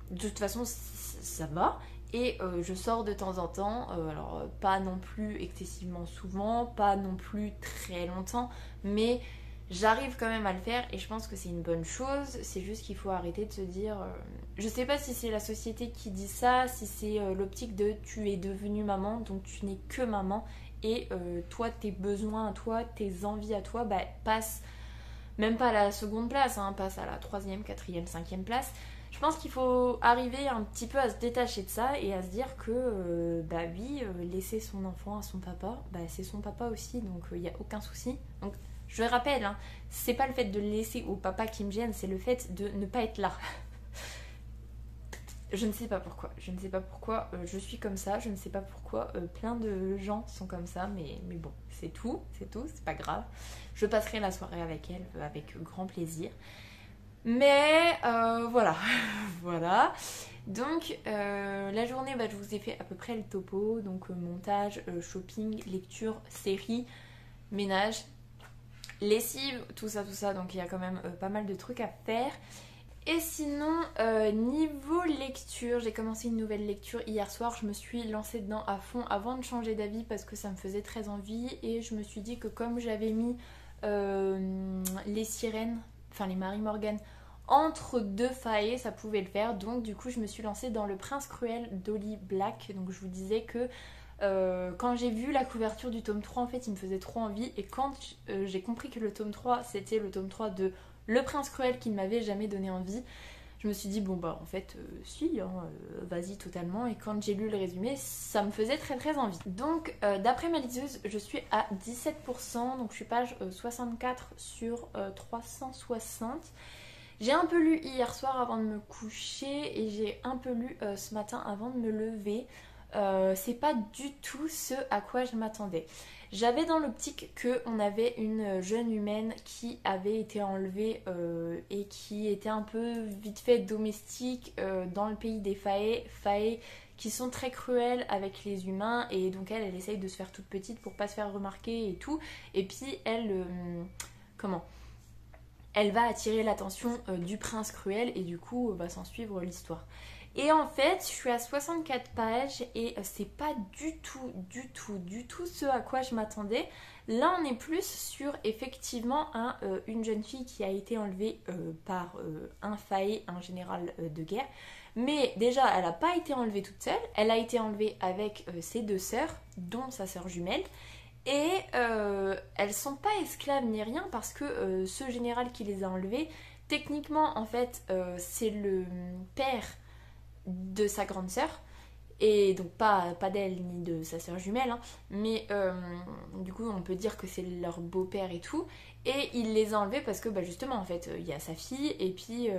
De toute façon, ça va. Et je sors de temps en temps, alors pas non plus excessivement souvent, pas non plus très longtemps, mais j'arrive quand même à le faire et je pense que c'est une bonne chose. C'est juste qu'il faut arrêter de se dire... je sais pas si c'est la société qui dit ça, si c'est l'optique de tu es devenue maman, donc tu n'es que maman, et toi, tes besoins à toi, tes envies à toi, bah, passent même pas à la seconde place, hein, passe à la troisième, quatrième, cinquième place. Je pense qu'il faut arriver un petit peu à se détacher de ça et à se dire que, bah oui, laisser son enfant à son papa, bah c'est son papa aussi, donc il n'y a aucun souci. Donc je le rappelle, hein, c'est pas le fait de le laisser au papa qui me gêne, c'est le fait de ne pas être là. Je ne sais pas pourquoi, je suis comme ça, je ne sais pas pourquoi plein de gens sont comme ça, mais bon, c'est tout, c'est pas grave. Je passerai la soirée avec elle avec grand plaisir. Mais voilà, voilà. Donc la journée, bah, je vous ai fait à peu près le topo, donc montage, shopping, lecture, série, ménage, lessive, tout ça, donc il y a quand même pas mal de trucs à faire. Et sinon, niveau lecture, j'ai commencé une nouvelle lecture hier soir, je me suis lancée dedans à fond avant de changer d'avis parce que ça me faisait très envie, et je me suis dit que comme j'avais mis les sirènes, enfin les Marie Morgan, entre deux faillets, ça pouvait le faire, donc du coup je me suis lancée dans Le Prince Cruel d'Holly Black. Donc je vous disais que quand j'ai vu la couverture du tome 3, en fait il me faisait trop envie, et quand j'ai compris que le tome 3 c'était le tome 3 de Le Prince Cruel qui ne m'avait jamais donné envie, je me suis dit bon bah en fait si, hein, vas-y totalement, et quand j'ai lu le résumé ça me faisait très envie. Donc d'après ma liseuse je suis à 17%, donc je suis page 64 sur 360. J'ai un peu lu hier soir avant de me coucher et j'ai un peu lu ce matin avant de me lever. C'est pas du tout ce à quoi je m'attendais. J'avais dans l'optique qu'on avait une jeune humaine qui avait été enlevée et qui était un peu vite fait domestique dans le pays des Fae qui sont très cruels avec les humains, et donc elle essaye de se faire toute petite pour pas se faire remarquer et tout. Et puis elle va attirer l'attention du prince cruel, et du coup va s'en suivre l'histoire. Et en fait, je suis à 64 pages et c'est pas du tout ce à quoi je m'attendais. Là, on est plus sur effectivement une jeune fille qui a été enlevée par un fae, un général de guerre. Mais déjà, elle n'a pas été enlevée toute seule. Elle a été enlevée avec ses deux sœurs, dont sa sœur jumelle. Et elles sont pas esclaves ni rien, parce que ce général qui les a enlevées, techniquement en fait c'est le père de sa grande sœur, et donc pas d'elle ni de sa sœur jumelle, hein, mais du coup on peut dire que c'est leur beau-père et tout, et il les a enlevés parce que bah, justement en fait il y a sa fille, et puis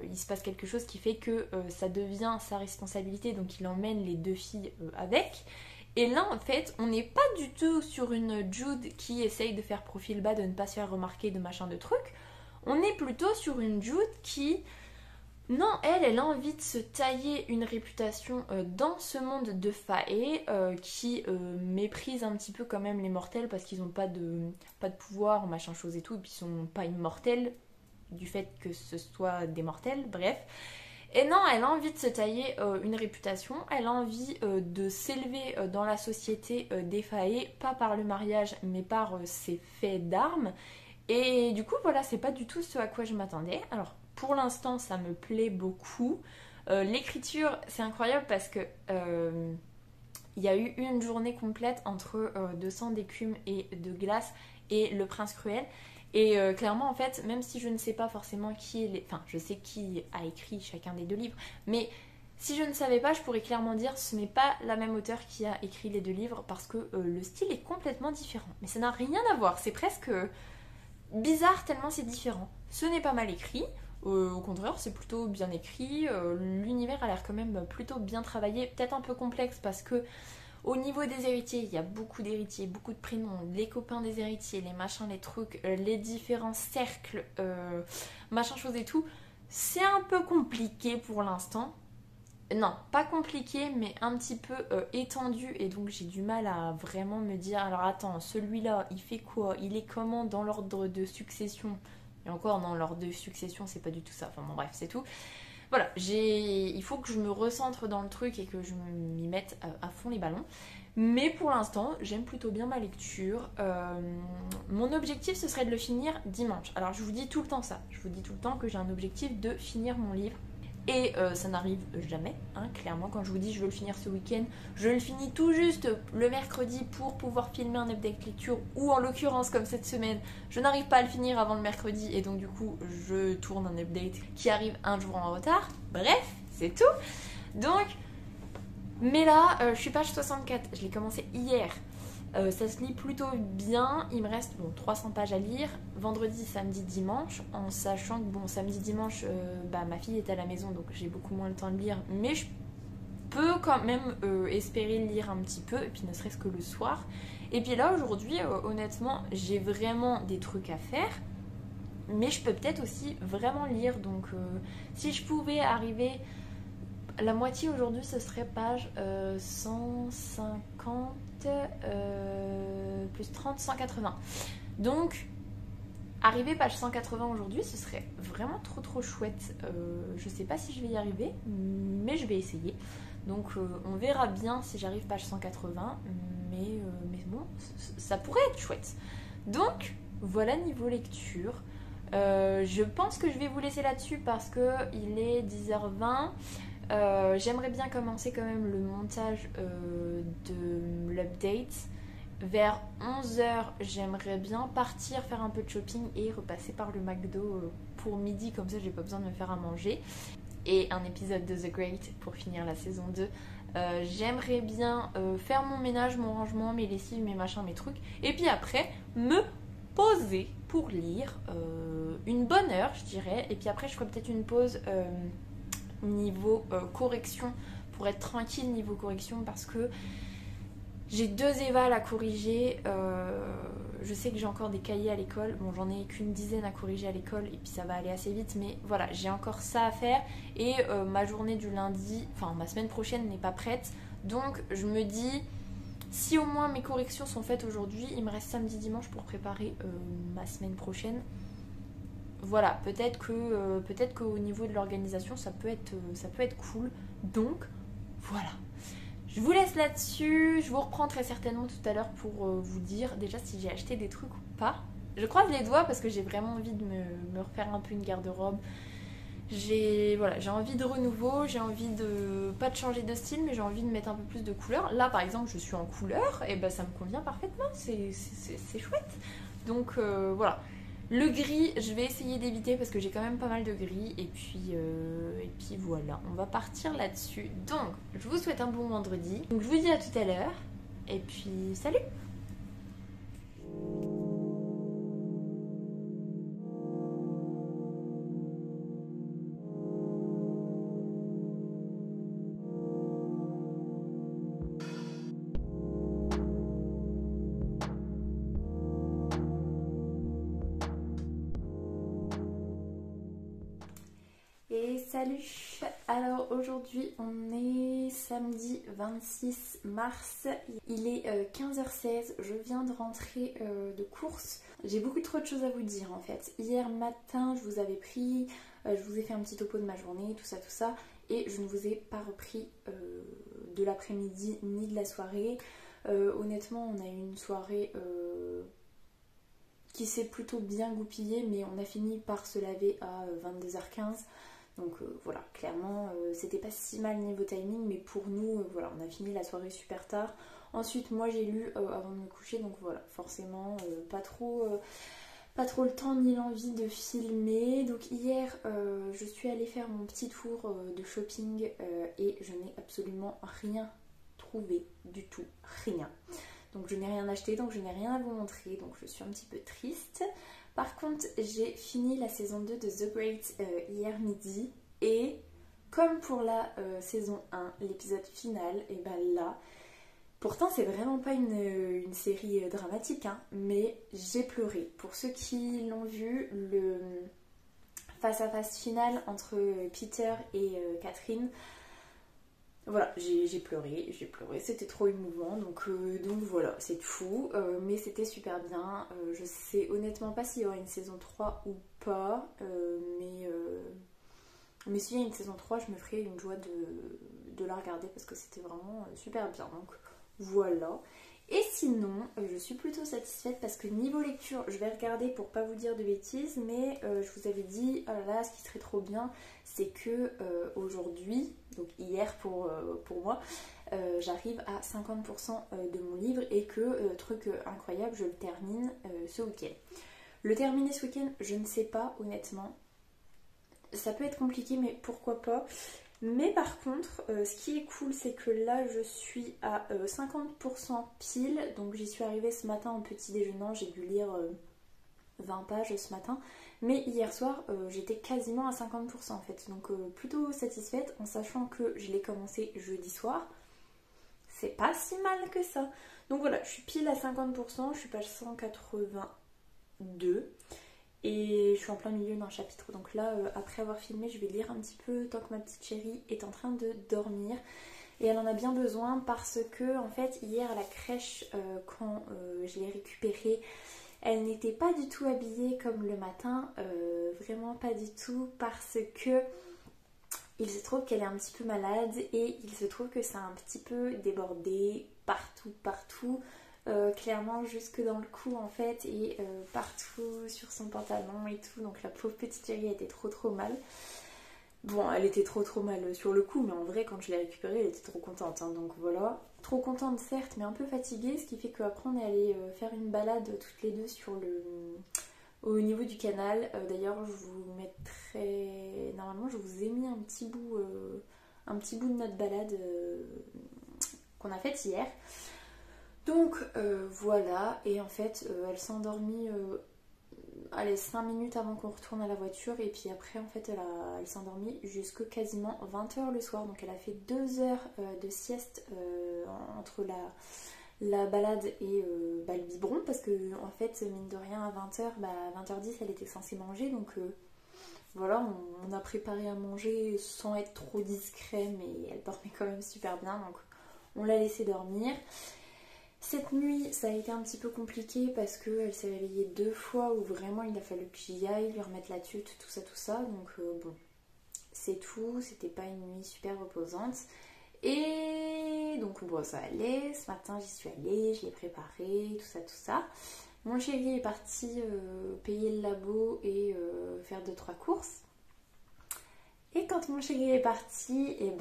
il se passe quelque chose qui fait que ça devient sa responsabilité, donc il emmène les deux filles avec. Et là en fait on n'est pas du tout sur une Jude qui essaye de faire profil bas, de ne pas se faire remarquer, de machin de trucs. On est plutôt sur une Jude qui... Non, elle a envie de se tailler une réputation dans ce monde de Fae qui méprise un petit peu quand même les mortels parce qu'ils n'ont pas de pouvoir, machin chose et tout, et puis ils sont pas immortels du fait que ce soit des mortels, bref. Et non, elle a envie de se tailler une réputation, elle a envie de s'élever dans la société des Fae, pas par le mariage, mais par ses faits d'armes. Et du coup, voilà, c'est pas du tout ce à quoi je m'attendais. Alors, pour l'instant, ça me plaît beaucoup. L'écriture, c'est incroyable parce que il y a eu une journée complète entre de sang, d'écume et de glace et Le Prince Cruel. Et clairement, en fait, même si je ne sais pas forcément qui est... Enfin, je sais qui a écrit chacun des deux livres, mais si je ne savais pas, je pourrais clairement dire ce n'est pas la même auteure qui a écrit les deux livres parce que le style est complètement différent. Mais ça n'a rien à voir, c'est presque bizarre tellement c'est différent. Ce n'est pas mal écrit, au contraire c'est plutôt bien écrit, l'univers a l'air quand même plutôt bien travaillé, peut-être un peu complexe parce que au niveau des héritiers, il y a beaucoup d'héritiers, beaucoup de prénoms, les copains des héritiers, les machins, les trucs, les différents cercles, machin chose et tout. C'est un peu compliqué pour l'instant. Non, pas compliqué, mais un petit peu étendu. Et donc j'ai du mal à vraiment me dire, alors attends, celui-là, il fait quoi? Il est comment dans l'ordre de succession? Et encore, non, l'ordre de succession, c'est pas du tout ça. Enfin bon, bref, c'est tout. Voilà, il faut que je me recentre dans le truc et que je m'y mette à fond les ballons. Mais pour l'instant, j'aime plutôt bien ma lecture. Mon objectif, ce serait de le finir dimanche. Alors, je vous dis tout le temps ça. Je vous dis tout le temps que j'ai un objectif de finir mon livre. Et ça n'arrive jamais, hein, clairement. Quand je vous dis je veux le finir ce week-end, je le finis tout juste le mercredi pour pouvoir filmer un update lecture. Ou en l'occurrence, comme cette semaine, je n'arrive pas à le finir avant le mercredi. Et donc du coup, je tourne un update qui arrive un jour en retard. Bref, c'est tout. Donc, mais là, je suis page 64. Je l'ai commencé hier. Ça se lit plutôt bien, il me reste 300 pages à lire, vendredi, samedi, dimanche, en sachant que samedi, dimanche, ma fille est à la maison donc j'ai beaucoup moins le temps de lire, mais je peux quand même espérer lire un petit peu, et puis ne serait-ce que le soir. Et puis là aujourd'hui, honnêtement, j'ai vraiment des trucs à faire, mais je peux peut-être aussi vraiment lire, donc si je pouvais arriver... La moitié aujourd'hui, ce serait page 150 plus 30, 180. Donc, arriver page 180 aujourd'hui, ce serait vraiment trop chouette. Je sais pas si je vais y arriver, mais je vais essayer. Donc, on verra bien si j'arrive page 180. Mais bon, ça pourrait être chouette. Donc, voilà niveau lecture. Je pense que je vais vous laisser là-dessus parce qu'il est 10h20. J'aimerais bien commencer quand même le montage de l'update. Vers 11h, j'aimerais bien partir faire un peu de shopping et repasser par le McDo pour midi, comme ça j'ai pas besoin de me faire à manger. Et un épisode de The Great pour finir la saison 2. J'aimerais bien faire mon ménage, mon rangement, mes lessives, mes machins, mes trucs. Et puis après, me poser pour lire une bonne heure, je dirais. Et puis après, je ferai peut-être une pause... niveau correction pour être tranquille niveau correction parce que j'ai 2 évals à corriger. Je sais que j'ai encore des cahiers à l'école. Bon, j'en ai qu'une dizaine à corriger à l'école et puis ça va aller assez vite, mais voilà, j'ai encore ça à faire. Et ma journée du lundi, enfin ma semaine prochaine n'est pas prête, donc je me dis si au moins mes corrections sont faites aujourd'hui, il me reste samedi dimanche pour préparer ma semaine prochaine. Voilà, peut-être qu'au niveau de l'organisation, ça peut être cool. Donc, voilà. Je vous laisse là-dessus. Je vous reprends très certainement tout à l'heure pour vous dire déjà si j'ai acheté des trucs ou pas. Je croise les doigts parce que j'ai vraiment envie de me refaire un peu une garde-robe. J'ai envie de renouveau, j'ai envie de... pas de changer de style, mais j'ai envie de mettre un peu plus de couleurs. Là, par exemple, je suis en couleur, et ben ça me convient parfaitement, c'est chouette. Donc, voilà. Le gris, je vais essayer d'éviter parce que j'ai quand même pas mal de gris. Et puis voilà, on va partir là-dessus. Donc, je vous souhaite un bon vendredi. Donc, je vous dis à tout à l'heure. Et puis, salut! Salut! Alors aujourd'hui on est samedi 26 mars, il est 15h16, je viens de rentrer de course. J'ai beaucoup trop de choses à vous dire en fait. Hier matin je vous avais pris, je vous ai fait un petit topo de ma journée, tout ça, et je ne vous ai pas repris de l'après-midi ni de la soirée. Honnêtement on a eu une soirée qui s'est plutôt bien goupillée, mais on a fini par se laver à 22h15. Donc voilà, clairement c'était pas si mal niveau timing, mais pour nous voilà, on a fini la soirée super tard. Ensuite moi j'ai lu avant de me coucher, donc voilà, forcément pas trop le temps ni l'envie de filmer. Donc hier je suis allée faire mon petit tour de shopping et je n'ai absolument rien trouvé du tout, rien. Donc je n'ai rien acheté, donc je n'ai rien à vous montrer, donc je suis un petit peu triste. Par contre, j'ai fini la saison 2 de The Great hier midi. Et comme pour la saison 1, l'épisode final, et ben là, pourtant c'est vraiment pas une série dramatique, hein, mais j'ai pleuré. Pour ceux qui l'ont vu, le face-à-face final entre Peter et Catherine, voilà, j'ai pleuré, c'était trop émouvant, donc voilà, c'est tout, mais c'était super bien. Je sais honnêtement pas s'il y aura une saison 3 ou pas, mais s'il y a une saison 3, je me ferai une joie de la regarder parce que c'était vraiment super bien, donc voilà. Et sinon, je suis plutôt satisfaite parce que niveau lecture, je vais regarder pour pas vous dire de bêtises, mais je vous avais dit, oh là là, ce qui serait trop bien, c'est que aujourd'hui, donc hier pour moi, j'arrive à 50% de mon livre et que, truc incroyable, je le termine ce week-end. Le terminer ce week-end, je ne sais pas honnêtement. Ça peut être compliqué, mais pourquoi pas. Mais par contre, ce qui est cool, c'est que là, je suis à 50% pile. Donc j'y suis arrivée ce matin en petit déjeunant. J'ai dû lire 20 pages ce matin. Mais hier soir, j'étais quasiment à 50% en fait. Donc plutôt satisfaite en sachant que je l'ai commencé jeudi soir. C'est pas si mal que ça. Donc voilà, je suis pile à 50%. Je suis page 182. Et je suis en plein milieu d'un chapitre, donc là après avoir filmé je vais lire un petit peu tant que ma petite chérie est en train de dormir. Et elle en a bien besoin parce que en fait hier à la crèche quand je l'ai récupérée, elle n'était pas du tout habillée comme le matin, vraiment pas du tout, parce que il se trouve qu'elle est un petit peu malade et il se trouve que ça a un petit peu débordé partout. Clairement jusque dans le cou en fait et partout sur son pantalon et tout, donc la pauvre petite chérie était trop mal. Bon, elle était trop mal sur le coup, mais en vrai quand je l'ai récupérée elle était trop contente, hein, donc voilà. Trop contente certes, mais un peu fatiguée, ce qui fait qu'après on est allé faire une balade toutes les deux au niveau du canal. D'ailleurs je vous mettrai, normalement je vous ai mis un petit bout de notre balade qu'on a faite hier. Donc voilà, et en fait elle s'est endormie 5 minutes avant qu'on retourne à la voiture, et puis après en fait elle s'est endormie jusque quasiment 20h le soir, donc elle a fait 2 heures de sieste entre la balade et le biberon, parce que en fait mine de rien à 20h, 20h10 elle était censée manger, donc voilà, on a préparé à manger sans être trop discret, mais elle dormait quand même super bien, donc on l'a laissée dormir. Cette nuit, ça a été un petit peu compliqué parce qu'elle s'est réveillée 2 fois où vraiment il a fallu que j'y aille, lui remettre la tuque, tout ça. Donc bon, c'est tout, c'était pas une nuit super reposante. Et donc bon, ça allait, ce matin j'y suis allée, je l'ai préparé, tout ça. Mon chéri est parti payer le labo et faire 2-3 courses. Et quand mon chéri est parti, et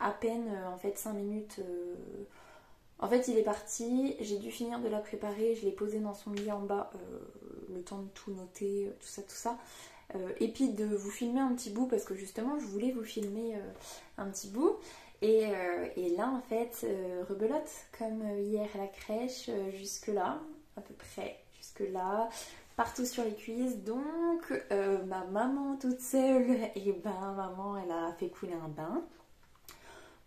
à peine en fait 5 minutes en fait il est parti, j'ai dû finir de la préparer, je l'ai posée dans son lit en bas, le temps de tout noter, tout ça, et puis de vous filmer un petit bout parce que justement je voulais vous filmer un petit bout, et là en fait rebelote comme hier à la crèche, jusque là à peu près, jusque là, partout sur les cuisses. Donc ma maman toute seule, et maman elle a fait couler un bain.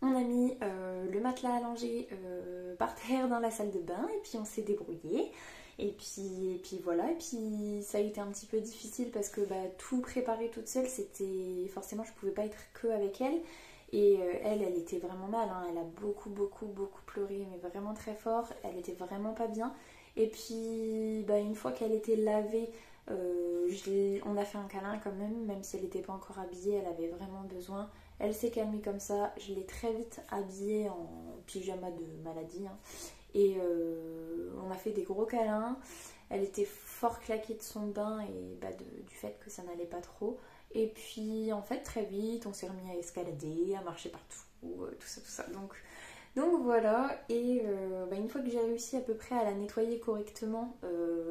On a mis le matelas allongé par terre dans la salle de bain et puis on s'est débrouillé. Et puis voilà, et puis ça a été un petit peu difficile parce que bah, tout préparer toute seule, c'était forcément je pouvais pas être que avec elle. Et elle était vraiment mal, hein. Elle a beaucoup pleuré, mais vraiment très fort, elle était vraiment pas bien. Et puis bah, une fois qu'elle était lavée, on a fait un câlin quand même, même si elle n'était pas encore habillée, elle avait vraiment besoin. Elle s'est calmée comme ça, je l'ai très vite habillée en pyjama de maladie, hein. Et on a fait des gros câlins. Elle était fort claquée de son bain et bah, du fait que ça n'allait pas trop. Et puis en fait très vite on s'est remis à escalader, à marcher partout, tout ça, tout ça. Donc voilà, et bah, une fois que j'ai réussi à peu près à la nettoyer correctement,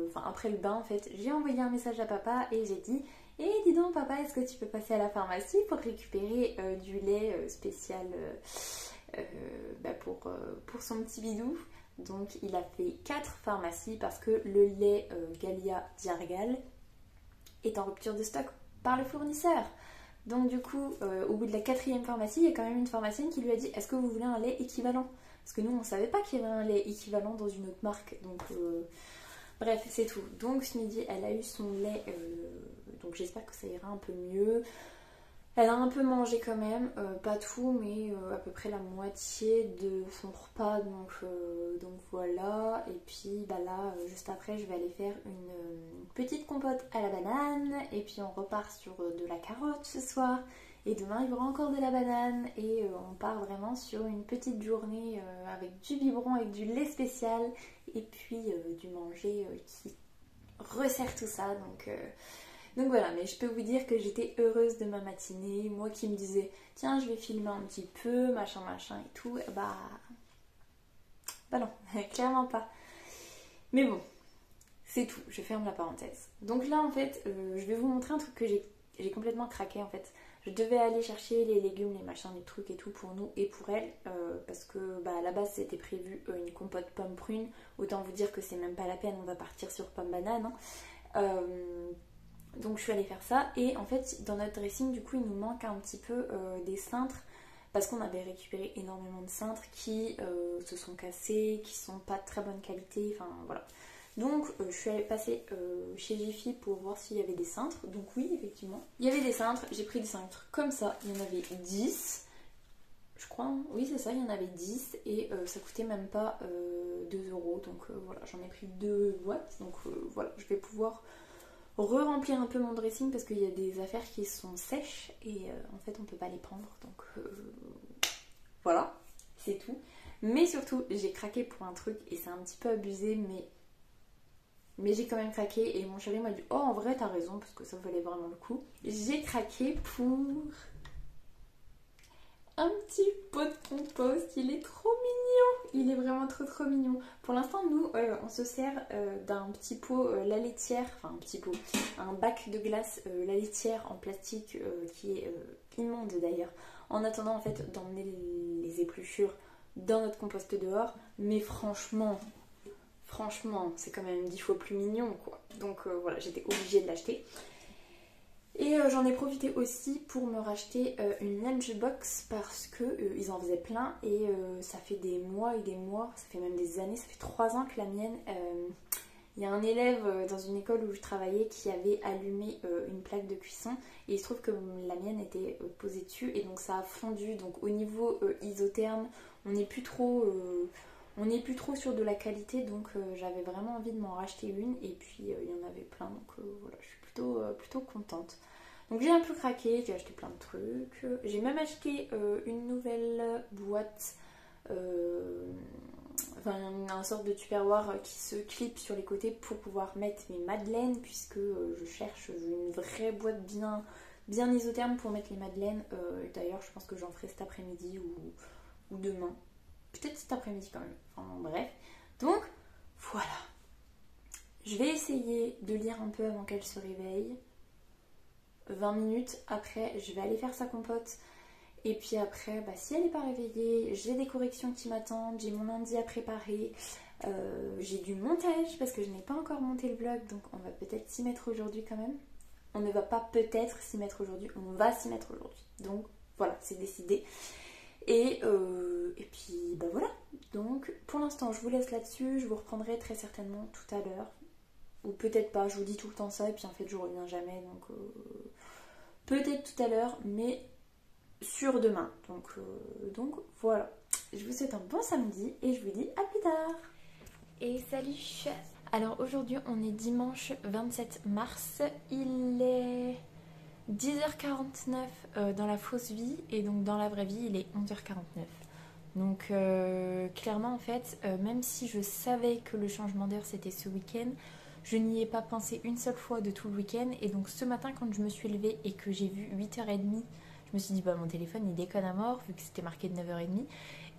enfin après le bain en fait, j'ai envoyé un message à papa et j'ai dit «Eh dis donc papa, est-ce que tu peux passer à la pharmacie pour récupérer du lait spécial bah, pour son petit bidou?» Donc il a fait 4 pharmacies parce que le lait Galia Diargal est en rupture de stock par le fournisseur. Donc du coup, au bout de la 4e pharmacie, il y a quand même une pharmacienne qui lui a dit «Est-ce que vous voulez un lait équivalent?» Parce que nous, on ne savait pas qu'il y avait un lait équivalent dans une autre marque. Donc bref, c'est tout. Donc ce midi, elle a eu son lait. Donc j'espère que ça ira un peu mieux. Elle a un peu mangé quand même, pas tout, mais à peu près la moitié de son repas, donc voilà. Et puis bah là, juste après, je vais aller faire une petite compote à la banane, et puis on repart sur de la carotte ce soir. Et demain, il y aura encore de la banane, et on part vraiment sur une petite journée avec du biberon, avec du lait spécial, et puis du manger qui resserre tout ça, donc voilà, mais je peux vous dire que j'étais heureuse de ma matinée. Moi qui me disais, tiens, je vais filmer un petit peu, machin et tout. Bah non, clairement pas. Mais bon, c'est tout, je ferme la parenthèse. Donc là, en fait, je vais vous montrer un truc que j'ai complètement craqué, en fait. Je devais aller chercher les légumes, les machins, les trucs et tout pour nous et pour elle. Parce que bah, à la base, c'était prévu une compote pomme prune. Autant vous dire que c'est même pas la peine, on va partir sur pomme banane, hein. Donc je suis allée faire ça et en fait dans notre dressing du coup il nous manque un petit peu des cintres parce qu'on avait récupéré énormément de cintres qui se sont cassés, qui sont pas de très bonne qualité, enfin voilà. Donc je suis allée passer chez Jiffy pour voir s'il y avait des cintres. Donc oui effectivement il y avait des cintres, j'ai pris des cintres comme ça, il y en avait 10 je crois, hein. Oui c'est ça, il y en avait 10 et ça coûtait même pas 2 €. Donc voilà, j'en ai pris 2 boîtes, donc voilà, je vais pouvoir re-remplir un peu mon dressing parce qu'il y a des affaires qui sont sèches et en fait on peut pas les prendre, donc voilà, c'est tout. Mais surtout j'ai craqué pour un truc et c'est un petit peu abusé, mais j'ai quand même craqué et mon chéri m'a dit oh en vrai t'as raison parce que ça valait vraiment le coup. J'ai craqué pour un petit pot de compost, il est trop mignon, il est vraiment trop mignon. Pour l'instant nous on se sert d'un petit pot la laitière, enfin un petit pot, un bac de glace la laitière en plastique qui est immonde d'ailleurs, en attendant en fait d'emmener les épluchures dans notre compost dehors, mais franchement c'est quand même 10 fois plus mignon quoi. Donc voilà, j'étais obligée de l'acheter. Et j'en ai profité aussi pour me racheter une lunchbox parce que ils en faisaient plein et ça fait des mois et des mois, ça fait même des années, ça fait 3 ans que la mienne, il y a un élève dans une école où je travaillais qui avait allumé une plaque de cuisson et il se trouve que la mienne était posée dessus et donc ça a fondu. Donc au niveau isotherme, on n'est plus trop sur de la qualité, donc j'avais vraiment envie de m'en racheter une et puis il y en avait plein, donc voilà, je suis plutôt contente. Donc j'ai un peu craqué, j'ai acheté plein de trucs, j'ai même acheté une nouvelle boîte, enfin un sorte de tupperware qui se clip sur les côtés pour pouvoir mettre mes madeleines, puisque je cherche une vraie boîte bien isotherme pour mettre les madeleines. D'ailleurs je pense que j'en ferai cet après-midi ou demain. Peut-être cet après-midi quand même. Enfin bref. Donc voilà. Je vais essayer de lire un peu avant qu'elle se réveille. 20 minutes après, je vais aller faire sa compote. Et puis après, bah, si elle n'est pas réveillée, j'ai des corrections qui m'attendent, j'ai mon lundi à préparer, j'ai du montage parce que je n'ai pas encore monté le vlog, donc on va peut-être s'y mettre aujourd'hui quand même. On ne va pas peut-être s'y mettre aujourd'hui, on va s'y mettre aujourd'hui. Donc voilà, c'est décidé. Et puis bah voilà. Donc pour l'instant je vous laisse là-dessus, je vous reprendrai très certainement tout à l'heure. Ou peut-être pas, je vous dis tout le temps ça et puis en fait je reviens jamais. Donc peut-être tout à l'heure, mais sur demain. Donc voilà. Je vous souhaite un bon samedi et je vous dis à plus tard. Et salut. Alors aujourd'hui on est dimanche 27 mars. Il est 10h49 dans la fausse vie et donc dans la vraie vie il est 11h49. Donc clairement en fait, même si je savais que le changement d'heure c'était ce week-end, je n'y ai pas pensé une seule fois de tout le week-end. Et donc ce matin quand je me suis levée et que j'ai vu 8h30, je me suis dit bah mon téléphone il déconne à mort vu que c'était marqué de 9h30.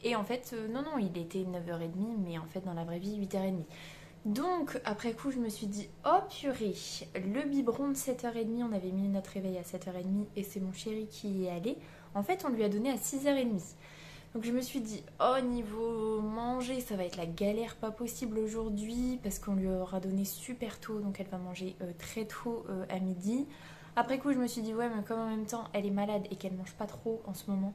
Et en fait non il était 9h30 mais en fait dans la vraie vie 8h30. Donc après coup je me suis dit oh purée, le biberon de 7h30, on avait mis notre réveil à 7h30 et c'est mon chéri qui y est allé. En fait on lui a donné à 6h30. Donc je me suis dit, oh niveau manger, ça va être la galère pas possible aujourd'hui parce qu'on lui aura donné super tôt, donc elle va manger très tôt à midi. Après coup je me suis dit, ouais mais comme en même temps elle est malade et qu'elle mange pas trop en ce moment,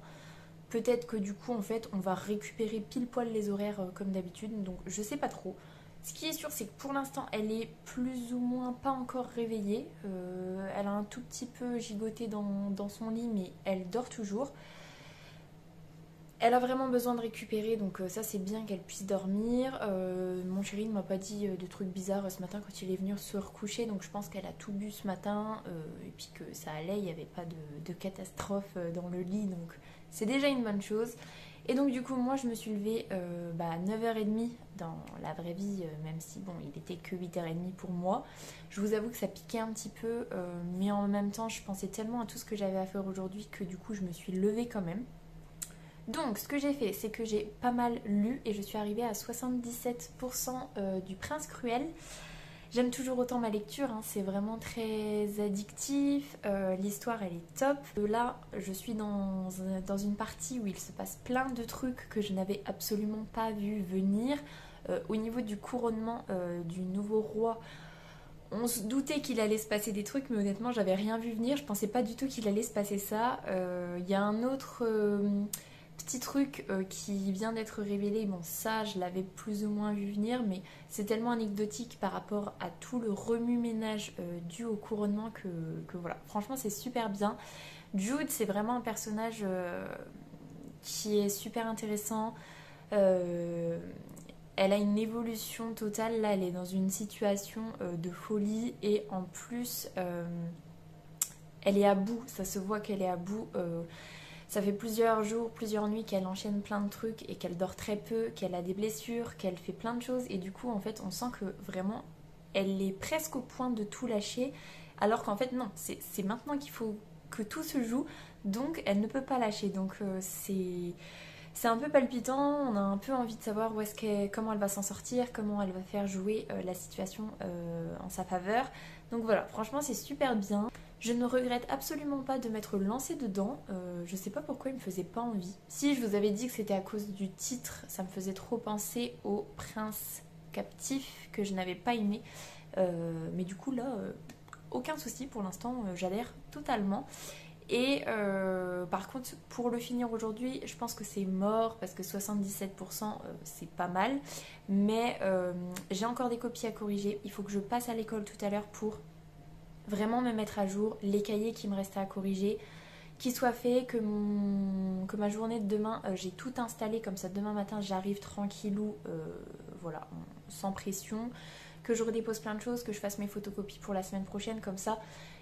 peut-être que du coup en fait on va récupérer pile poil les horaires comme d'habitude, donc je sais pas trop. Ce qui est sûr c'est que pour l'instant elle est plus ou moins pas encore réveillée, elle a un tout petit peu gigoté dans son lit mais elle dort toujours. Elle a vraiment besoin de récupérer, donc ça c'est bien qu'elle puisse dormir. Mon chéri ne m'a pas dit de trucs bizarres ce matin quand il est venu se recoucher, donc je pense qu'elle a tout bu ce matin et puis que ça allait, il n'y avait pas de catastrophe dans le lit, donc c'est déjà une bonne chose. Et donc du coup moi je me suis levée à 9h30 dans la vraie vie, même si bon il était que 8h30 pour moi. Je vous avoue que ça piquait un petit peu, mais en même temps je pensais tellement à tout ce que j'avais à faire aujourd'hui que du coup je me suis levée quand même. Donc ce que j'ai fait, c'est que j'ai pas mal lu et je suis arrivée à 77% du Prince Cruel. J'aime toujours autant ma lecture, hein, c'est vraiment très addictif, l'histoire elle est top. Là je suis dans une partie où il se passe plein de trucs que je n'avais absolument pas vu venir. Au niveau du couronnement du nouveau roi, on se doutait qu'il allait se passer des trucs, mais honnêtement j'avais rien vu venir, je pensais pas du tout qu'il allait se passer ça. Il y a un autre petit truc qui vient d'être révélé, bon ça je l'avais plus ou moins vu venir, mais c'est tellement anecdotique par rapport à tout le remue-ménage dû au couronnement que voilà, franchement c'est super bien. Jude c'est vraiment un personnage qui est super intéressant. Elle a une évolution totale, là elle est dans une situation de folie et en plus elle est à bout, ça se voit qu'elle est à bout. Ça fait plusieurs jours, plusieurs nuits qu'elle enchaîne plein de trucs et qu'elle dort très peu, qu'elle a des blessures, qu'elle fait plein de choses. Et du coup, en fait, on sent que vraiment, elle est presque au point de tout lâcher. Alors qu'en fait, non, c'est maintenant qu'il faut que tout se joue. Donc, elle ne peut pas lâcher. Donc, c'est un peu palpitant. On a un peu envie de savoir comment elle va s'en sortir, comment elle va faire jouer la situation en sa faveur. Donc voilà, franchement, c'est super bien. Je ne regrette absolument pas de m'être lancée dedans, je sais pas pourquoi il me faisait pas envie. Si je vous avais dit que c'était à cause du titre, ça me faisait trop penser au prince captif que je n'avais pas aimé. Mais du coup là, aucun souci pour l'instant, j'adhère totalement. Et par contre, pour le finir aujourd'hui, je pense que c'est mort parce que 77% c'est pas mal. Mais j'ai encore des copies à corriger, il faut que je passe à l'école tout à l'heure pour vraiment me mettre à jour, les cahiers qui me restaient à corriger, qu'ils soient faits, que ma journée de demain, j'ai tout installé, comme ça demain matin j'arrive tranquillou, voilà, sans pression, que je redépose plein de choses, que je fasse mes photocopies pour la semaine prochaine, comme ça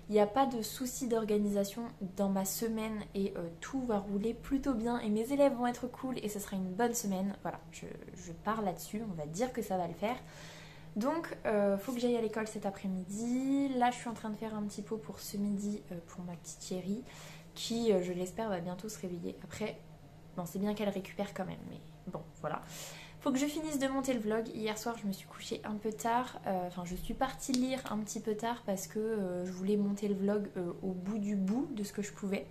il n'y a pas de souci d'organisation dans ma semaine et tout va rouler plutôt bien et mes élèves vont être cool et ce sera une bonne semaine. Voilà, je pars là-dessus, on va dire que ça va le faire. Donc, faut que j'aille à l'école cet après-midi. Là, je suis en train de faire un petit pot pour ce midi pour ma petite chérie qui, je l'espère, va bientôt se réveiller. Après, bon, c'est bien qu'elle récupère quand même, mais bon, voilà. Faut que je finisse de monter le vlog. Hier soir, je me suis couchée un peu tard. Enfin, je suis partie lire un petit peu tard parce que je voulais monter le vlog au bout du bout de ce que je pouvais.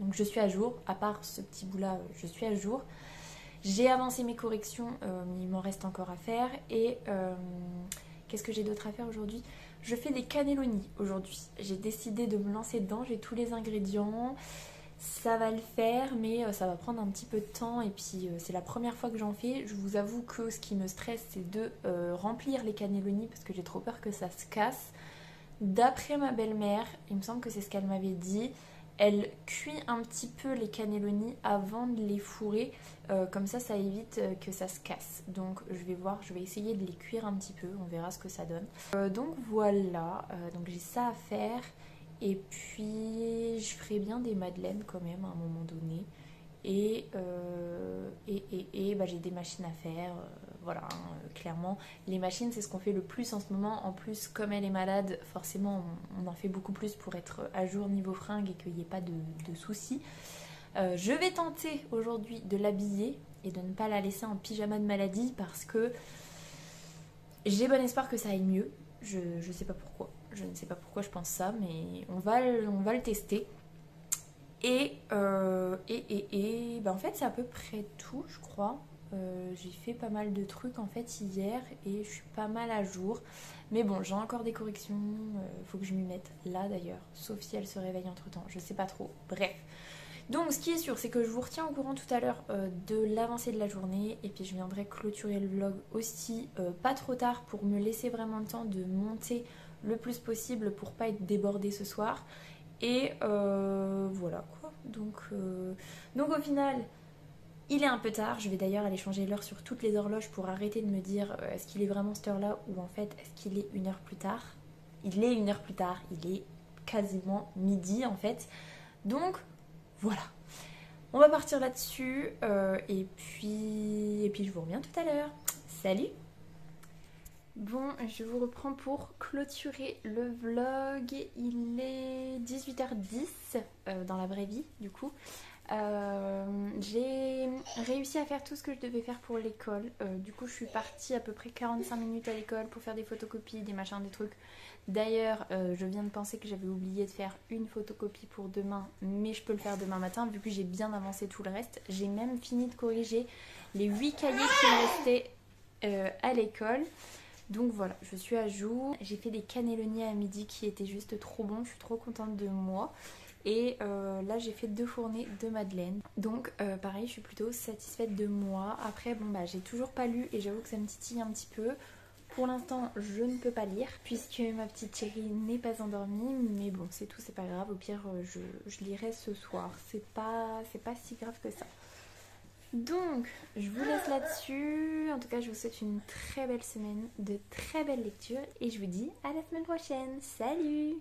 Donc, je suis à jour. À part ce petit bout-là, je suis à jour. J'ai avancé mes corrections, mais il m'en reste encore à faire. Et qu'est-ce que j'ai d'autre à faire aujourd'hui? Je fais des cannelloni aujourd'hui. J'ai décidé de me lancer dedans, j'ai tous les ingrédients. ça va le faire, mais ça va prendre un petit peu de temps et puis c'est la première fois que j'en fais. Je vous avoue que ce qui me stresse, c'est de remplir les cannelloni parce que j'ai trop peur que ça se casse. D'après ma belle-mère, il me semble que c'est ce qu'elle m'avait dit, elle cuit un petit peu les cannelloni avant de les fourrer, comme ça évite que ça se casse. Donc je vais voir, je vais essayer de les cuire un petit peu, on verra ce que ça donne. Donc voilà, donc j'ai ça à faire. Et puis je ferai bien des madeleines quand même à un moment donné. Et j'ai des machines à faire, voilà, hein, clairement. Les machines, c'est ce qu'on fait le plus en ce moment. En plus, comme elle est malade, forcément, on en fait beaucoup plus pour être à jour niveau fringues et qu'il n'y ait pas de soucis. Je vais tenter aujourd'hui de l'habiller et de ne pas la laisser en pyjama de maladie parce que j'ai bon espoir que ça aille mieux. Je sais pas pourquoi. Je ne sais pas pourquoi je pense ça, mais on va le tester. Et en fait c'est à peu près tout je crois. J'ai fait pas mal de trucs en fait hier et je suis pas mal à jour. Mais bon, j'ai encore des corrections, faut que je m'y mette là d'ailleurs, sauf si elle se réveille entre temps, je sais pas trop. Bref. Donc ce qui est sûr, c'est que je vous retiens au courant tout à l'heure de l'avancée de la journée et puis je viendrai clôturer le vlog aussi pas trop tard pour me laisser vraiment le temps de monter le plus possible pour pas être débordée ce soir. Et voilà quoi. Donc au final, il est un peu tard. Je vais d'ailleurs aller changer l'heure sur toutes les horloges pour arrêter de me dire est-ce qu'il est vraiment cette heure-là ou en fait est-ce qu'il est une heure plus tard. Il est une heure plus tard, il est quasiment midi en fait. Donc voilà. On va partir là-dessus et puis je vous reviens tout à l'heure. Salut! Bon, je vous reprends pour clôturer le vlog. Il est 18h10 dans la vraie vie du coup. J'ai réussi à faire tout ce que je devais faire pour l'école. Du coup je suis partie à peu près 45 minutes à l'école pour faire des photocopies, des machins, des trucs. D'ailleurs je viens de penser que j'avais oublié de faire une photocopie pour demain, mais je peux le faire demain matin vu que j'ai bien avancé tout le reste. J'ai même fini de corriger les 8 cahiers qui me restaient à l'école. Donc voilà, je suis à jour. J'ai fait des cannelloni à midi qui étaient juste trop bons. Je suis trop contente de moi. Et là j'ai fait 2 fournées de madeleine. Donc pareil, je suis plutôt satisfaite de moi. Après bon j'ai toujours pas lu et j'avoue que ça me titille un petit peu. Pour l'instant je ne peux pas lire puisque ma petite chérie n'est pas endormie. Mais bon c'est tout, c'est pas grave. Au pire je lirai ce soir. C'est pas si grave que ça. Donc, je vous laisse là-dessus. En tout cas, je vous souhaite une très belle semaine, de très belles lectures et je vous dis à la semaine prochaine. Salut!